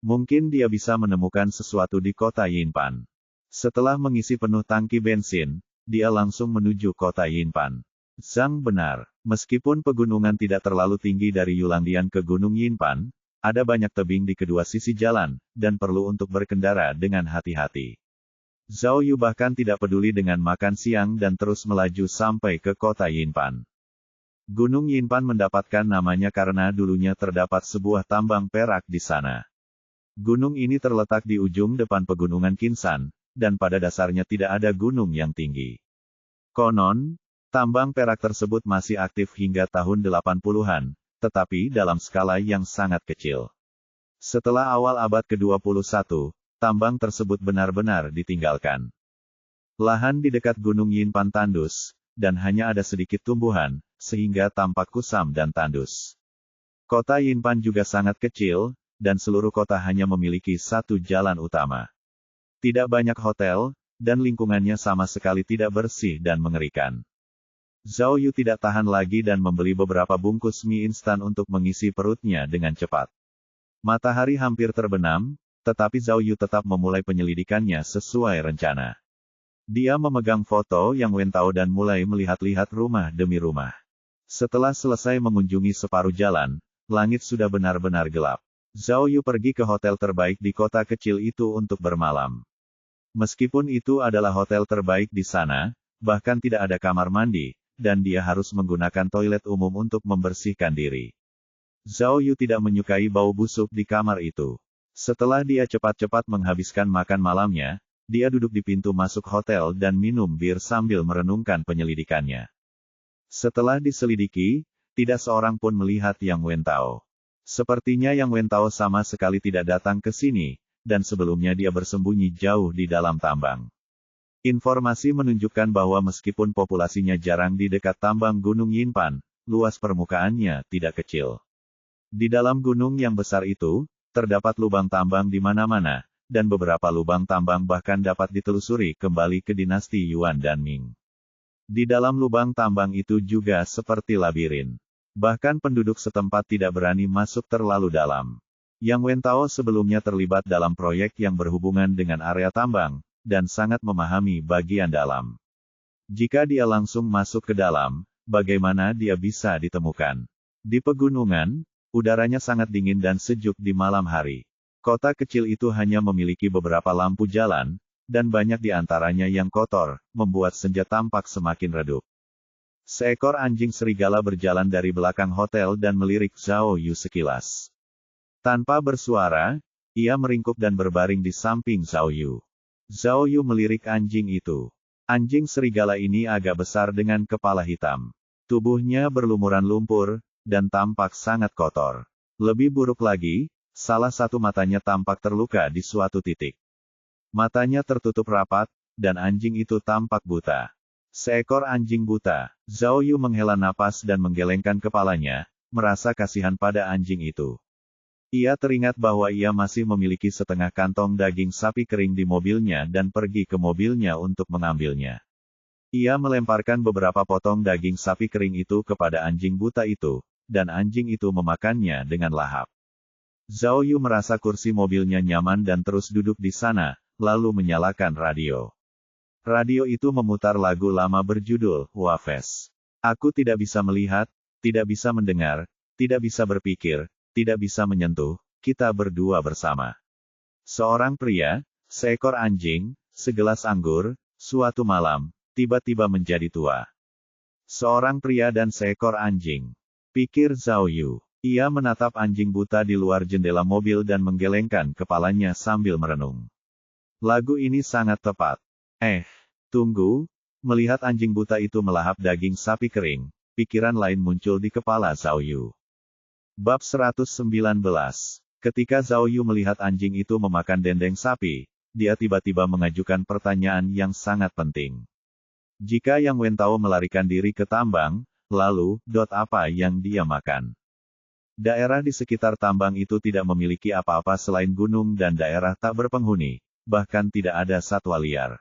Mungkin dia bisa menemukan sesuatu di kota Yinpan. Setelah mengisi penuh tangki bensin, dia langsung menuju kota Yinpan. Zhang benar, meskipun pegunungan tidak terlalu tinggi dari Yulangdian ke Gunung Yinpan, ada banyak tebing di kedua sisi jalan, dan perlu untuk berkendara dengan hati-hati. Zhao Yu bahkan tidak peduli dengan makan siang dan terus melaju sampai ke kota Yinpan. Gunung Yinpan mendapatkan namanya karena dulunya terdapat sebuah tambang perak di sana. Gunung ini terletak di ujung depan pegunungan Qinsan, dan pada dasarnya tidak ada gunung yang tinggi. Konon, tambang perak tersebut masih aktif hingga tahun 80-an, tetapi dalam skala yang sangat kecil. Setelah awal abad ke-21, tambang tersebut benar-benar ditinggalkan. Lahan di dekat Gunung Yinpan tandus, dan hanya ada sedikit tumbuhan, sehingga tampak kusam dan tandus. Kota Yinpan juga sangat kecil, dan seluruh kota hanya memiliki satu jalan utama. Tidak banyak hotel, dan lingkungannya sama sekali tidak bersih dan mengerikan. Zhao Yu tidak tahan lagi dan membeli beberapa bungkus mie instan untuk mengisi perutnya dengan cepat. Matahari hampir terbenam, tetapi Zhao Yu tetap memulai penyelidikannya sesuai rencana. Dia memegang foto yang Wen Tao dan mulai melihat-lihat rumah demi rumah. Setelah selesai mengunjungi separuh jalan, langit sudah benar-benar gelap. Zhao Yu pergi ke hotel terbaik di kota kecil itu untuk bermalam. Meskipun itu adalah hotel terbaik di sana, bahkan tidak ada kamar mandi, dan dia harus menggunakan toilet umum untuk membersihkan diri. Zhao Yu tidak menyukai bau busuk di kamar itu. Setelah dia cepat-cepat menghabiskan makan malamnya, dia duduk di pintu masuk hotel dan minum bir sambil merenungkan penyelidikannya. Setelah diselidiki, tidak seorang pun melihat Yang Wen Tao. Sepertinya Yang Wen Tao sama sekali tidak datang ke sini, dan sebelumnya dia bersembunyi jauh di dalam tambang. Informasi menunjukkan bahwa meskipun populasinya jarang di dekat tambang Gunung Yinpan, luas permukaannya tidak kecil. Di dalam gunung yang besar itu, terdapat lubang tambang di mana-mana, dan beberapa lubang tambang bahkan dapat ditelusuri kembali ke dinasti Yuan dan Ming. Di dalam lubang tambang itu juga seperti labirin. Bahkan penduduk setempat tidak berani masuk terlalu dalam. Yang Wen Tao sebelumnya terlibat dalam proyek yang berhubungan dengan area tambang, dan sangat memahami bagian dalam. Jika dia langsung masuk ke dalam, bagaimana dia bisa ditemukan? Di pegunungan, udaranya sangat dingin dan sejuk di malam hari. Kota kecil itu hanya memiliki beberapa lampu jalan, dan banyak di antaranya yang kotor, membuat senja tampak semakin redup. Seekor anjing serigala berjalan dari belakang hotel dan melirik Zhao Yu sekilas. Tanpa bersuara, ia meringkuk dan berbaring di samping Zhao Yu. Zhao Yu melirik anjing itu. Anjing serigala ini agak besar dengan kepala hitam. Tubuhnya berlumuran lumpur, dan tampak sangat kotor. Lebih buruk lagi, salah satu matanya tampak terluka di suatu titik. Matanya tertutup rapat, dan anjing itu tampak buta. Seekor anjing buta. Zhao Yu menghela napas dan menggelengkan kepalanya, merasa kasihan pada anjing itu. Ia teringat bahwa ia masih memiliki setengah kantong daging sapi kering di mobilnya dan pergi ke mobilnya untuk mengambilnya. Ia melemparkan beberapa potong daging sapi kering itu kepada anjing buta itu, dan anjing itu memakannya dengan lahap. Zhao Yu merasa kursi mobilnya nyaman dan terus duduk di sana, lalu menyalakan radio. Radio itu memutar lagu lama berjudul Wafes. Aku tidak bisa melihat, tidak bisa mendengar, tidak bisa berpikir, tidak bisa menyentuh, kita berdua bersama. Seorang pria, seekor anjing, segelas anggur, suatu malam, tiba-tiba menjadi tua. Seorang pria dan seekor anjing. Pikir Zhao Yu. Ia menatap anjing buta di luar jendela mobil dan menggelengkan kepalanya sambil merenung. Lagu ini sangat tepat. Tunggu, melihat anjing buta itu melahap daging sapi kering, pikiran lain muncul di kepala Zhao Yu. Bab 119. Ketika Zhao Yu melihat anjing itu memakan dendeng sapi, dia tiba-tiba mengajukan pertanyaan yang sangat penting. Jika Yang Wentao melarikan diri ke tambang, lalu, apa yang dia makan? Daerah di sekitar tambang itu tidak memiliki apa-apa selain gunung dan daerah tak berpenghuni, bahkan tidak ada satwa liar.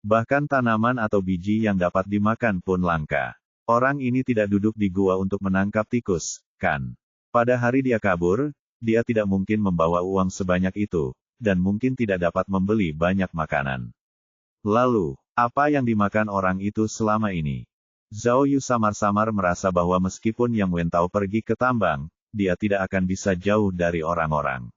Bahkan tanaman atau biji yang dapat dimakan pun langka. Orang ini tidak duduk di gua untuk menangkap tikus, kan? Pada hari dia kabur, dia tidak mungkin membawa uang sebanyak itu, dan mungkin tidak dapat membeli banyak makanan. Lalu, apa yang dimakan orang itu selama ini? Zhao Yu samar-samar merasa bahwa meskipun Yang Wentao pergi ke tambang, dia tidak akan bisa jauh dari orang-orang.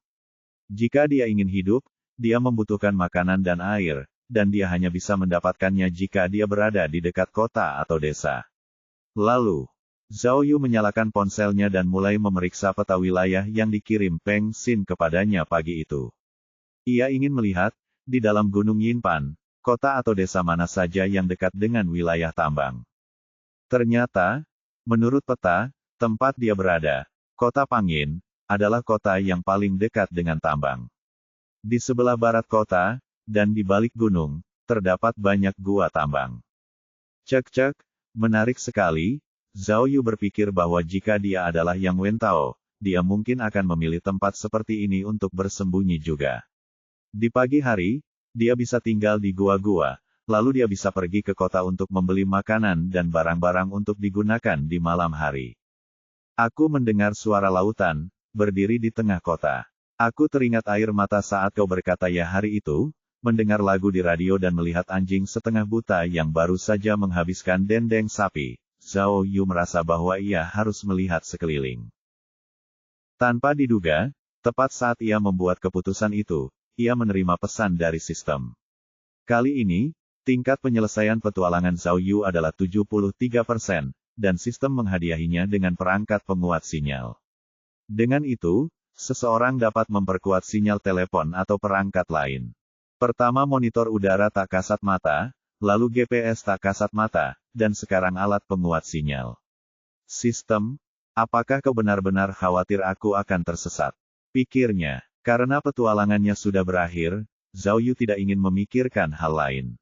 Jika dia ingin hidup, dia membutuhkan makanan dan air, dan dia hanya bisa mendapatkannya jika dia berada di dekat kota atau desa. Lalu, Zhao Yu menyalakan ponselnya dan mulai memeriksa peta wilayah yang dikirim Peng Xin kepadanya pagi itu. Ia ingin melihat, di dalam Gunung Yinpan, kota atau desa mana saja yang dekat dengan wilayah tambang. Ternyata, menurut peta, tempat dia berada, kota Pangyin, adalah kota yang paling dekat dengan tambang. Di sebelah barat kota, dan di balik gunung, terdapat banyak gua tambang. Cek-cek, menarik sekali. Zhao Yu berpikir bahwa jika dia adalah Yang Wentao, dia mungkin akan memilih tempat seperti ini untuk bersembunyi juga. Di pagi hari, dia bisa tinggal di gua-gua, lalu dia bisa pergi ke kota untuk membeli makanan dan barang-barang untuk digunakan di malam hari. Aku mendengar suara lautan, berdiri di tengah kota. Aku teringat air mata saat kau berkata ya hari itu, mendengar lagu di radio dan melihat anjing setengah buta yang baru saja menghabiskan dendeng sapi. Zhao Yu merasa bahwa ia harus melihat sekeliling. Tanpa diduga, tepat saat ia membuat keputusan itu, ia menerima pesan dari sistem. Kali ini, tingkat penyelesaian petualangan Zhao Yu adalah 73%, dan sistem menghadiahinya dengan perangkat penguat sinyal. Dengan itu, seseorang dapat memperkuat sinyal telepon atau perangkat lain. Pertama monitor udara tak kasat mata, lalu GPS tak kasat mata, dan sekarang alat penguat sinyal. Sistem, apakah kau benar-benar khawatir aku akan tersesat? Pikirnya, karena petualangannya sudah berakhir, Zhao Yu tidak ingin memikirkan hal lain.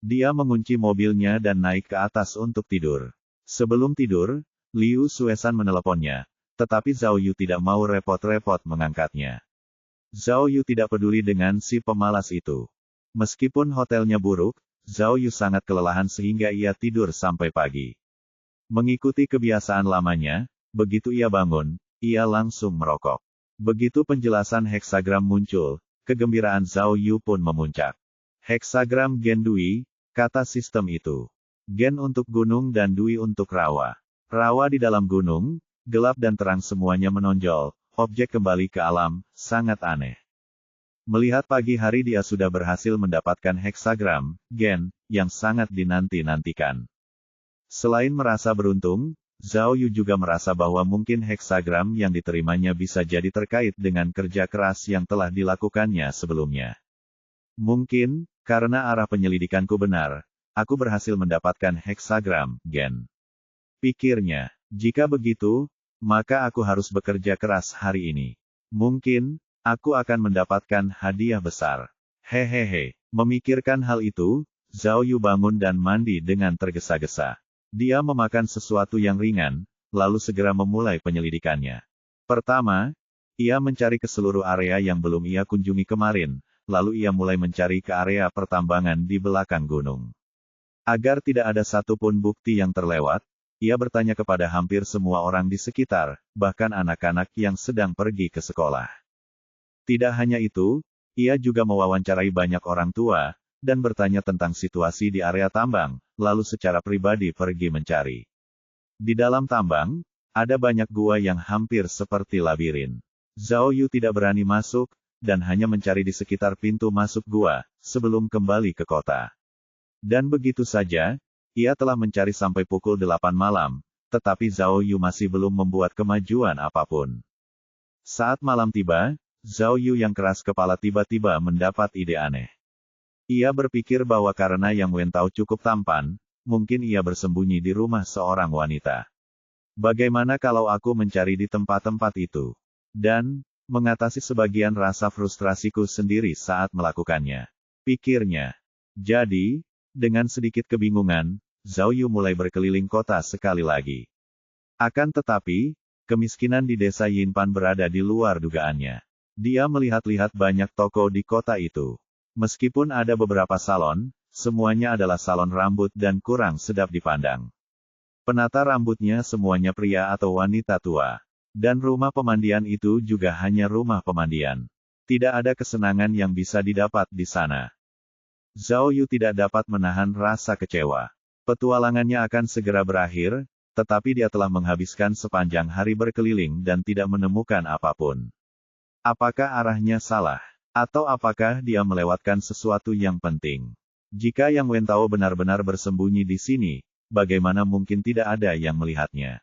Dia mengunci mobilnya dan naik ke atas untuk tidur. Sebelum tidur, Liu Suesan meneleponnya, tetapi Zhao Yu tidak mau repot-repot mengangkatnya. Zhao Yu tidak peduli dengan si pemalas itu. Meskipun hotelnya buruk, Zhao Yu sangat kelelahan sehingga ia tidur sampai pagi. Mengikuti kebiasaan lamanya, begitu ia bangun, ia langsung merokok. Begitu penjelasan heksagram muncul, kegembiraan Zhao Yu pun memuncak. Heksagram Gen Dui, kata sistem itu. Gen untuk gunung dan Dui untuk rawa. Rawa di dalam gunung, gelap dan terang semuanya menonjol. Objek kembali ke alam, sangat aneh. Melihat pagi hari dia sudah berhasil mendapatkan heksagram, Gen, yang sangat dinanti-nantikan. Selain merasa beruntung, Zhao Yu juga merasa bahwa mungkin heksagram yang diterimanya bisa jadi terkait dengan kerja keras yang telah dilakukannya sebelumnya. Mungkin, karena arah penyelidikanku benar, aku berhasil mendapatkan heksagram, Gen. Pikirnya, jika begitu, maka aku harus bekerja keras hari ini. Mungkin, aku akan mendapatkan hadiah besar. Hehehe. Memikirkan hal itu, Zhao Yu bangun dan mandi dengan tergesa-gesa. Dia memakan sesuatu yang ringan, lalu segera memulai penyelidikannya. Pertama, ia mencari ke seluruh area yang belum ia kunjungi kemarin, lalu ia mulai mencari ke area pertambangan di belakang gunung. Agar tidak ada satupun bukti yang terlewat, ia bertanya kepada hampir semua orang di sekitar, bahkan anak-anak yang sedang pergi ke sekolah. Tidak hanya itu, ia juga mewawancarai banyak orang tua, dan bertanya tentang situasi di area tambang, lalu secara pribadi pergi mencari. Di dalam tambang, ada banyak gua yang hampir seperti labirin. Zhao Yu tidak berani masuk, dan hanya mencari di sekitar pintu masuk gua, sebelum kembali ke kota. Dan begitu saja, ia telah mencari sampai pukul 8 malam, tetapi Zhao Yu masih belum membuat kemajuan apapun. Saat malam tiba, Zhao Yu yang keras kepala tiba-tiba mendapat ide aneh. Ia berpikir bahwa karena Yang Wentao cukup tampan, mungkin ia bersembunyi di rumah seorang wanita. Bagaimana kalau aku mencari di tempat-tempat itu? Dan, mengatasi sebagian rasa frustrasiku sendiri saat melakukannya. Pikirnya. Jadi, dengan sedikit kebingungan, Zhao Yu mulai berkeliling kota sekali lagi. Akan tetapi, kemiskinan di desa Yinpan berada di luar dugaannya. Dia melihat-lihat banyak toko di kota itu. Meskipun ada beberapa salon, semuanya adalah salon rambut dan kurang sedap dipandang. Penata rambutnya semuanya pria atau wanita tua. Dan rumah pemandian itu juga hanya rumah pemandian. Tidak ada kesenangan yang bisa didapat di sana. Zhao Yu tidak dapat menahan rasa kecewa. Petualangannya akan segera berakhir, tetapi dia telah menghabiskan sepanjang hari berkeliling dan tidak menemukan apapun. Apakah arahnya salah? Atau apakah dia melewatkan sesuatu yang penting? Jika Yang Wentao benar-benar bersembunyi di sini, bagaimana mungkin tidak ada yang melihatnya?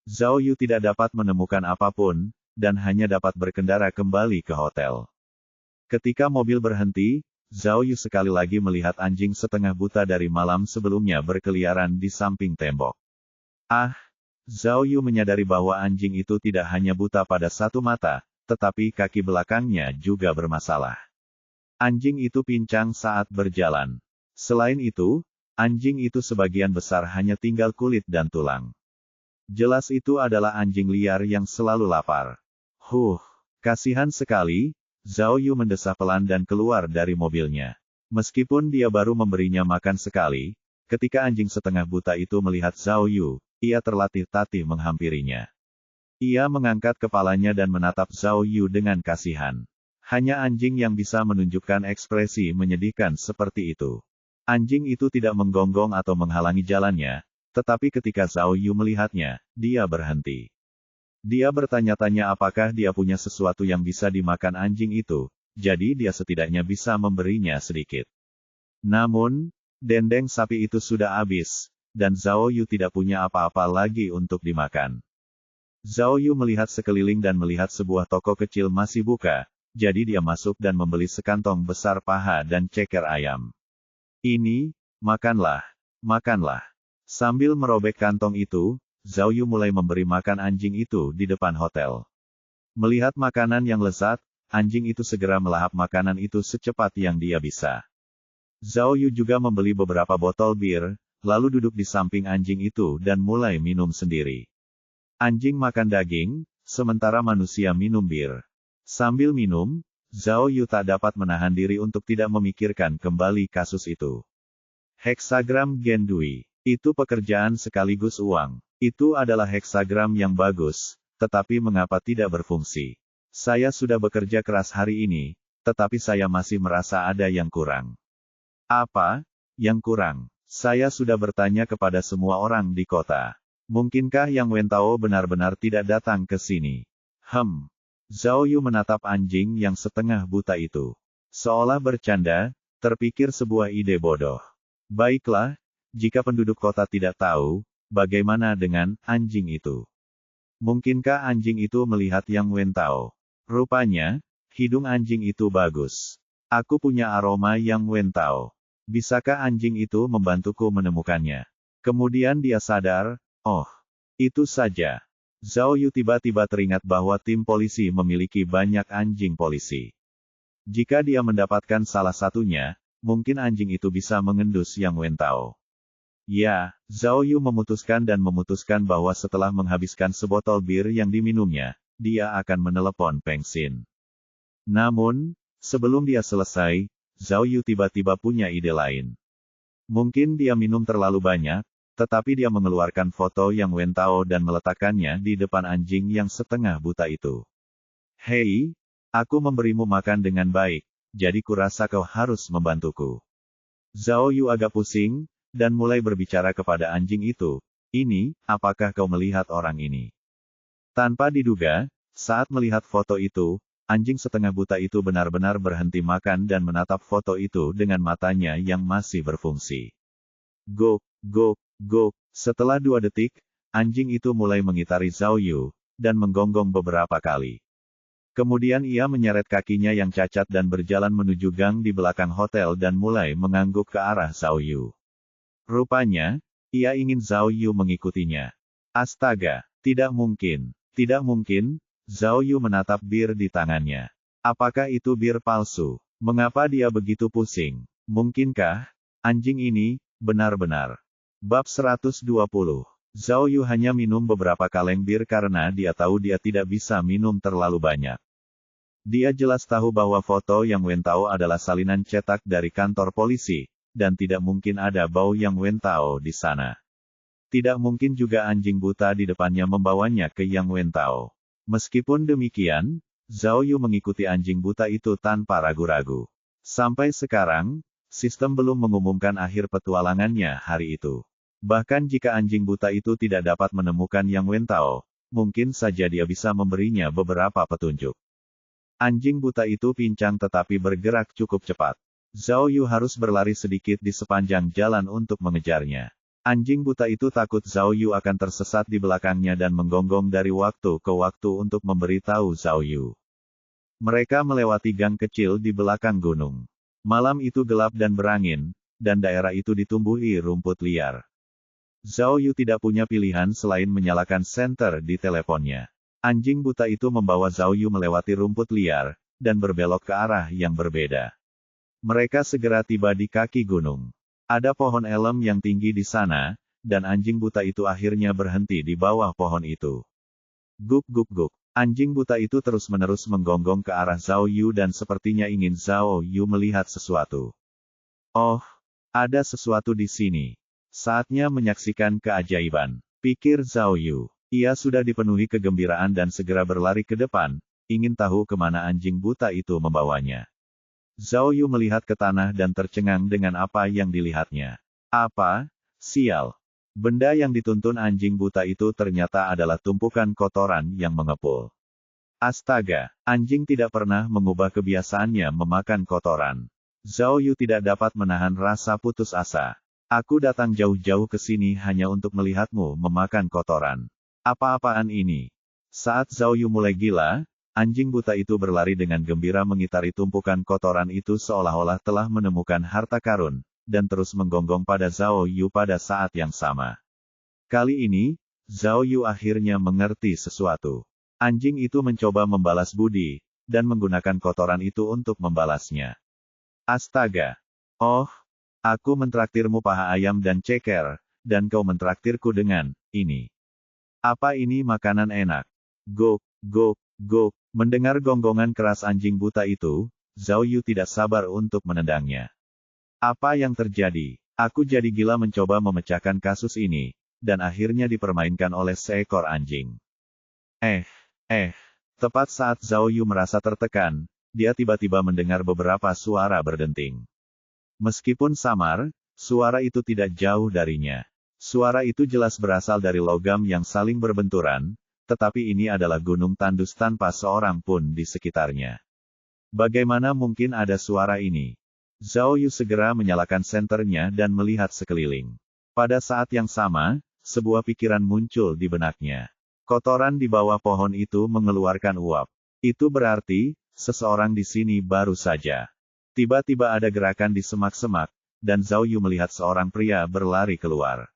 Zhao Yu tidak dapat menemukan apapun, dan hanya dapat berkendara kembali ke hotel. Ketika mobil berhenti, Zhao Yu sekali lagi melihat anjing setengah buta dari malam sebelumnya berkeliaran di samping tembok. Zhao Yu menyadari bahwa anjing itu tidak hanya buta pada satu mata, tetapi kaki belakangnya juga bermasalah. Anjing itu pincang saat berjalan. Selain itu, anjing itu sebagian besar hanya tinggal kulit dan tulang. Jelas itu adalah anjing liar yang selalu lapar. Kasihan sekali. Zhao Yu mendesah pelan dan keluar dari mobilnya. Meskipun dia baru memberinya makan sekali, ketika anjing setengah buta itu melihat Zhao Yu, ia terlatih-tatih menghampirinya. Ia mengangkat kepalanya dan menatap Zhao Yu dengan kasihan. Hanya anjing yang bisa menunjukkan ekspresi menyedihkan seperti itu. Anjing itu tidak menggonggong atau menghalangi jalannya, tetapi ketika Zhao Yu melihatnya, dia berhenti. Dia bertanya-tanya apakah dia punya sesuatu yang bisa dimakan anjing itu, jadi dia setidaknya bisa memberinya sedikit. Namun, dendeng sapi itu sudah habis, dan Zhao Yu tidak punya apa-apa lagi untuk dimakan. Zhao Yu melihat sekeliling dan melihat sebuah toko kecil masih buka, jadi dia masuk dan membeli sekantong besar paha dan ceker ayam. Ini, makanlah, makanlah. Sambil merobek kantong itu, Zhao Yu mulai memberi makan anjing itu di depan hotel. Melihat makanan yang lezat, anjing itu segera melahap makanan itu secepat yang dia bisa. Zhao Yu juga membeli beberapa botol bir, lalu duduk di samping anjing itu dan mulai minum sendiri. Anjing makan daging, sementara manusia minum bir. Sambil minum, Zhao Yu tak dapat menahan diri untuk tidak memikirkan kembali kasus itu. Heksagram Gendui. Itu pekerjaan sekaligus uang. Itu adalah heksagram yang bagus, tetapi mengapa tidak berfungsi? Saya sudah bekerja keras hari ini, tetapi saya masih merasa ada yang kurang. Apa yang kurang? Saya sudah bertanya kepada semua orang di kota. Mungkinkah Yang Wentao benar-benar tidak datang ke sini? Zhao Yu menatap anjing yang setengah buta itu. Seolah bercanda, terpikir sebuah ide bodoh. Baiklah, jika penduduk kota tidak tahu, bagaimana dengan anjing itu? Mungkinkah anjing itu melihat Yang Wentao? Rupanya, hidung anjing itu bagus. Aku punya aroma Yang Wentao. Bisakah anjing itu membantuku menemukannya? Kemudian dia sadar, itu saja. Zhao Yu tiba-tiba teringat bahwa tim polisi memiliki banyak anjing polisi. Jika dia mendapatkan salah satunya, mungkin anjing itu bisa mengendus Yang Wentao. Ya, Zhao Yu memutuskan bahwa setelah menghabiskan sebotol bir yang diminumnya, dia akan menelepon Peng Xin. Namun, sebelum dia selesai, Zhao Yu tiba-tiba punya ide lain. Mungkin dia minum terlalu banyak, tetapi dia mengeluarkan foto Yang Wentao dan meletakkannya di depan anjing yang setengah buta itu. Hei, aku memberimu makan dengan baik, jadi kurasa kau harus membantuku. Zhao Yu agak pusing, dan mulai berbicara kepada anjing itu, ini, apakah kau melihat orang ini? Tanpa diduga, saat melihat foto itu, anjing setengah buta itu benar-benar berhenti makan dan menatap foto itu dengan matanya yang masih berfungsi. Gok, gok, gok. Setelah 2 detik, anjing itu mulai mengitari Zhao Yu, dan menggonggong beberapa kali. Kemudian ia menyeret kakinya yang cacat dan berjalan menuju gang di belakang hotel dan mulai mengangguk ke arah Zhao Yu. Rupanya, ia ingin Zhao Yu mengikutinya. Astaga, tidak mungkin. Tidak mungkin, Zhao Yu menatap bir di tangannya. Apakah itu bir palsu? Mengapa dia begitu pusing? Mungkinkah anjing ini benar-benar? Bab 120. Zhao Yu hanya minum beberapa kaleng bir karena dia tahu dia tidak bisa minum terlalu banyak. Dia jelas tahu bahwa foto Yang Wentao adalah salinan cetak dari kantor polisi, dan tidak mungkin ada bau Yang Wentao di sana. Tidak mungkin juga anjing buta di depannya membawanya ke Yang Wentao. Meskipun demikian, Zhao Yu mengikuti anjing buta itu tanpa ragu-ragu. Sampai sekarang, sistem belum mengumumkan akhir petualangannya hari itu. Bahkan jika anjing buta itu tidak dapat menemukan Yang Wentao, mungkin saja dia bisa memberinya beberapa petunjuk. Anjing buta itu pincang tetapi bergerak cukup cepat. Zhao Yu harus berlari sedikit di sepanjang jalan untuk mengejarnya. Anjing buta itu takut Zhao Yu akan tersesat di belakangnya dan menggonggong dari waktu ke waktu untuk memberitahu Zhao Yu. Mereka melewati gang kecil di belakang gunung. Malam itu gelap dan berangin, dan daerah itu ditumbuhi rumput liar. Zhao Yu tidak punya pilihan selain menyalakan senter di teleponnya. Anjing buta itu membawa Zhao Yu melewati rumput liar, dan berbelok ke arah yang berbeda. Mereka segera tiba di kaki gunung. Ada pohon elem yang tinggi di sana, dan anjing buta itu akhirnya berhenti di bawah pohon itu. Guk guk guk. Anjing buta itu terus-menerus menggonggong ke arah Zhao Yu dan sepertinya ingin Zhao Yu melihat sesuatu. Oh, ada sesuatu di sini. Saatnya menyaksikan keajaiban, pikir Zhao Yu. Ia sudah dipenuhi kegembiraan dan segera berlari ke depan, ingin tahu kemana anjing buta itu membawanya. Zhao Yu melihat ke tanah dan tercengang dengan apa yang dilihatnya. Apa? Sial. Benda yang dituntun anjing buta itu ternyata adalah tumpukan kotoran yang mengepul. Astaga, anjing tidak pernah mengubah kebiasaannya memakan kotoran. Zhao Yu tidak dapat menahan rasa putus asa. Aku datang jauh-jauh ke sini hanya untuk melihatmu memakan kotoran. Apa-apaan ini? Saat Zhao Yu mulai gila, anjing buta itu berlari dengan gembira mengitari tumpukan kotoran itu seolah-olah telah menemukan harta karun, dan terus menggonggong pada Zhao Yu pada saat yang sama. Kali ini, Zhao Yu akhirnya mengerti sesuatu. Anjing itu mencoba membalas budi, dan menggunakan kotoran itu untuk membalasnya. Astaga! Oh, aku mentraktirmu paha ayam dan ceker, dan kau mentraktirku dengan ini. Apa ini makanan enak? Gok, gok, gok. Mendengar gonggongan keras anjing buta itu, Zhao Yu tidak sabar untuk menendangnya. Apa yang terjadi? Aku jadi gila mencoba memecahkan kasus ini, dan akhirnya dipermainkan oleh seekor anjing. Tepat saat Zhao Yu merasa tertekan, dia tiba-tiba mendengar beberapa suara berdenting. Meskipun samar, suara itu tidak jauh darinya. Suara itu jelas berasal dari logam yang saling berbenturan, tetapi ini adalah gunung tandus tanpa seorang pun di sekitarnya. Bagaimana mungkin ada suara ini? Zhao Yu segera menyalakan senternya dan melihat sekeliling. Pada saat yang sama, sebuah pikiran muncul di benaknya. Kotoran di bawah pohon itu mengeluarkan uap. Itu berarti, seseorang di sini baru saja. Tiba-tiba ada gerakan di semak-semak, dan Zhao Yu melihat seorang pria berlari keluar.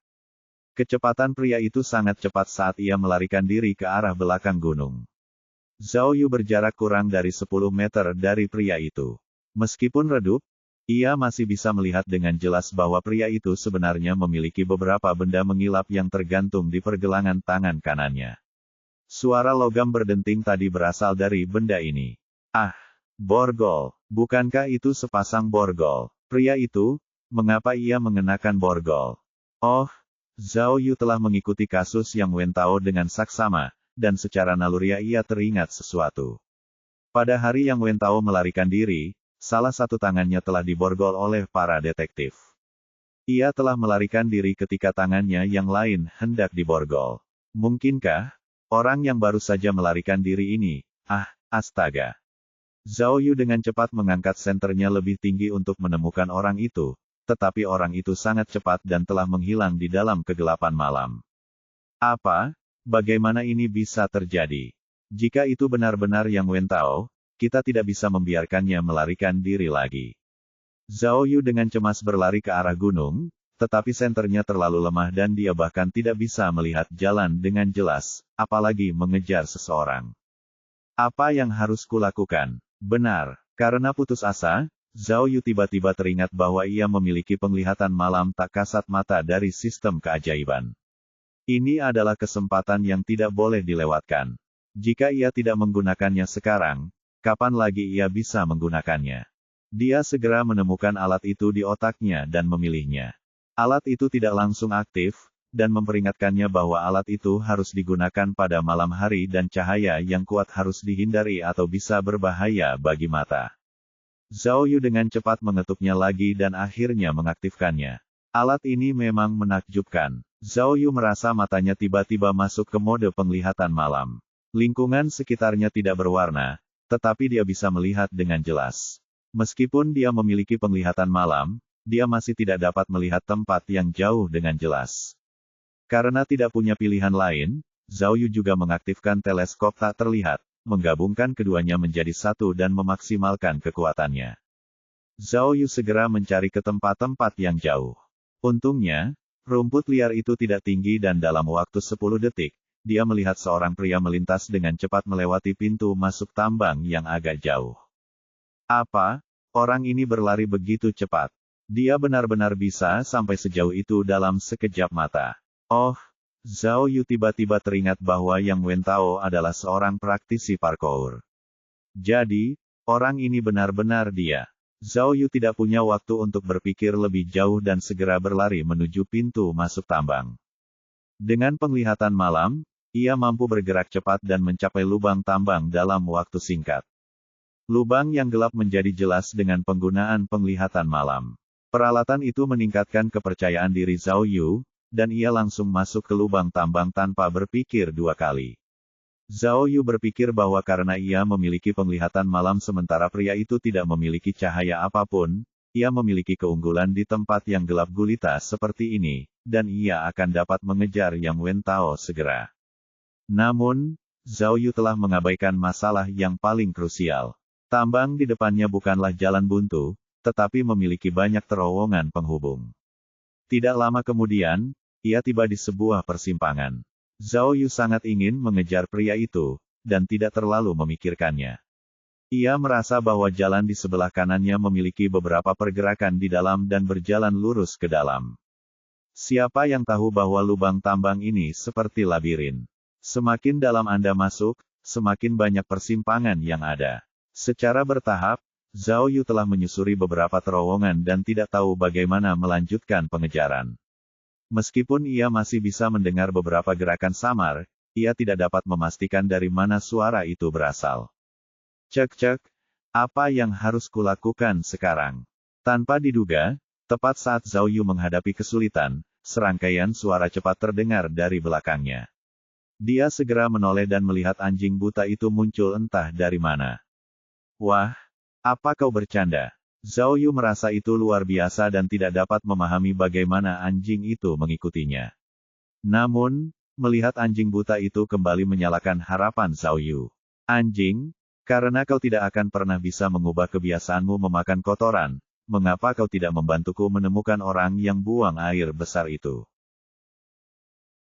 Kecepatan pria itu sangat cepat saat ia melarikan diri ke arah belakang gunung. Zhao Yu berjarak kurang dari 10 meter dari pria itu. Meskipun redup, ia masih bisa melihat dengan jelas bahwa pria itu sebenarnya memiliki beberapa benda mengilap yang tergantung di pergelangan tangan kanannya. Suara logam berdenting tadi berasal dari benda ini. Ah, borgol. Bukankah itu sepasang borgol? Pria itu, mengapa ia mengenakan borgol? Oh, Zhao Yu telah mengikuti kasus Yang Wentao dengan saksama, dan secara naluriah ia teringat sesuatu. Pada hari Yang Wentao melarikan diri, salah satu tangannya telah diborgol oleh para detektif. Ia telah melarikan diri ketika tangannya yang lain hendak diborgol. Mungkinkah orang yang baru saja melarikan diri ini? Astaga! Zhao Yu dengan cepat mengangkat senternya lebih tinggi untuk menemukan orang itu. Tetapi orang itu sangat cepat dan telah menghilang di dalam kegelapan malam. Apa? Bagaimana ini bisa terjadi? Jika itu benar-benar Yang Wentao, kita tidak bisa membiarkannya melarikan diri lagi. Zhao Yu dengan cemas berlari ke arah gunung, tetapi senternya terlalu lemah dan dia bahkan tidak bisa melihat jalan dengan jelas, apalagi mengejar seseorang. Apa yang harus kulakukan? Benar. Karena putus asa, Zhao Yu tiba-tiba teringat bahwa ia memiliki penglihatan malam tak kasat mata dari sistem keajaiban. Ini adalah kesempatan yang tidak boleh dilewatkan. Jika ia tidak menggunakannya sekarang, kapan lagi ia bisa menggunakannya? Dia segera menemukan alat itu di otaknya dan memilihnya. Alat itu tidak langsung aktif, dan memperingatkannya bahwa alat itu harus digunakan pada malam hari dan cahaya yang kuat harus dihindari atau bisa berbahaya bagi mata. Zhao Yu dengan cepat mengetuknya lagi dan akhirnya mengaktifkannya. Alat ini memang menakjubkan. Zhao Yu merasa matanya tiba-tiba masuk ke mode penglihatan malam. Lingkungan sekitarnya tidak berwarna, tetapi dia bisa melihat dengan jelas. Meskipun dia memiliki penglihatan malam, dia masih tidak dapat melihat tempat yang jauh dengan jelas. Karena tidak punya pilihan lain, Zhao Yu juga mengaktifkan teleskop tak terlihat, menggabungkan keduanya menjadi satu dan memaksimalkan kekuatannya. Zhao Yu segera mencari ke tempat-tempat yang jauh. Untungnya, rumput liar itu tidak tinggi dan dalam waktu 10 detik, dia melihat seorang pria melintas dengan cepat melewati pintu masuk tambang yang agak jauh. Apa? Orang ini berlari begitu cepat. Dia benar-benar bisa sampai sejauh itu dalam sekejap mata. Oh, Zhao Yu tiba-tiba teringat bahwa Yang Wentao adalah seorang praktisi parkour. Jadi, orang ini benar-benar dia. Zhao Yu tidak punya waktu untuk berpikir lebih jauh dan segera berlari menuju pintu masuk tambang. Dengan penglihatan malam, ia mampu bergerak cepat dan mencapai lubang tambang dalam waktu singkat. Lubang yang gelap menjadi jelas dengan penggunaan penglihatan malam. Peralatan itu meningkatkan kepercayaan diri Zhao Yu, dan ia langsung masuk ke lubang tambang tanpa berpikir dua kali. Zhao Yu berpikir bahwa karena ia memiliki penglihatan malam sementara pria itu tidak memiliki cahaya apapun, ia memiliki keunggulan di tempat yang gelap gulita seperti ini, dan ia akan dapat mengejar Yang Wentao segera. Namun, Zhao Yu telah mengabaikan masalah yang paling krusial. Tambang di depannya bukanlah jalan buntu, tetapi memiliki banyak terowongan penghubung. Tidak lama kemudian, ia tiba di sebuah persimpangan. Zhao Yu sangat ingin mengejar pria itu, dan tidak terlalu memikirkannya. Ia merasa bahwa jalan di sebelah kanannya memiliki beberapa pergerakan di dalam dan berjalan lurus ke dalam. Siapa yang tahu bahwa lubang tambang ini seperti labirin? Semakin dalam Anda masuk, semakin banyak persimpangan yang ada. Secara bertahap, Zhao Yu telah menyusuri beberapa terowongan dan tidak tahu bagaimana melanjutkan pengejaran. Meskipun ia masih bisa mendengar beberapa gerakan samar, ia tidak dapat memastikan dari mana suara itu berasal. Cek-cek, apa yang harus kulakukan sekarang? Tanpa diduga, tepat saat Zhao Yu menghadapi kesulitan, serangkaian suara cepat terdengar dari belakangnya. Dia segera menoleh dan melihat anjing buta itu muncul entah dari mana. Wah, apa kau bercanda? Zhao Yu merasa itu luar biasa dan tidak dapat memahami bagaimana anjing itu mengikutinya. Namun, melihat anjing buta itu kembali menyalakan harapan Zhao Yu. Anjing, karena kau tidak akan pernah bisa mengubah kebiasaanmu memakan kotoran, mengapa kau tidak membantuku menemukan orang yang buang air besar itu?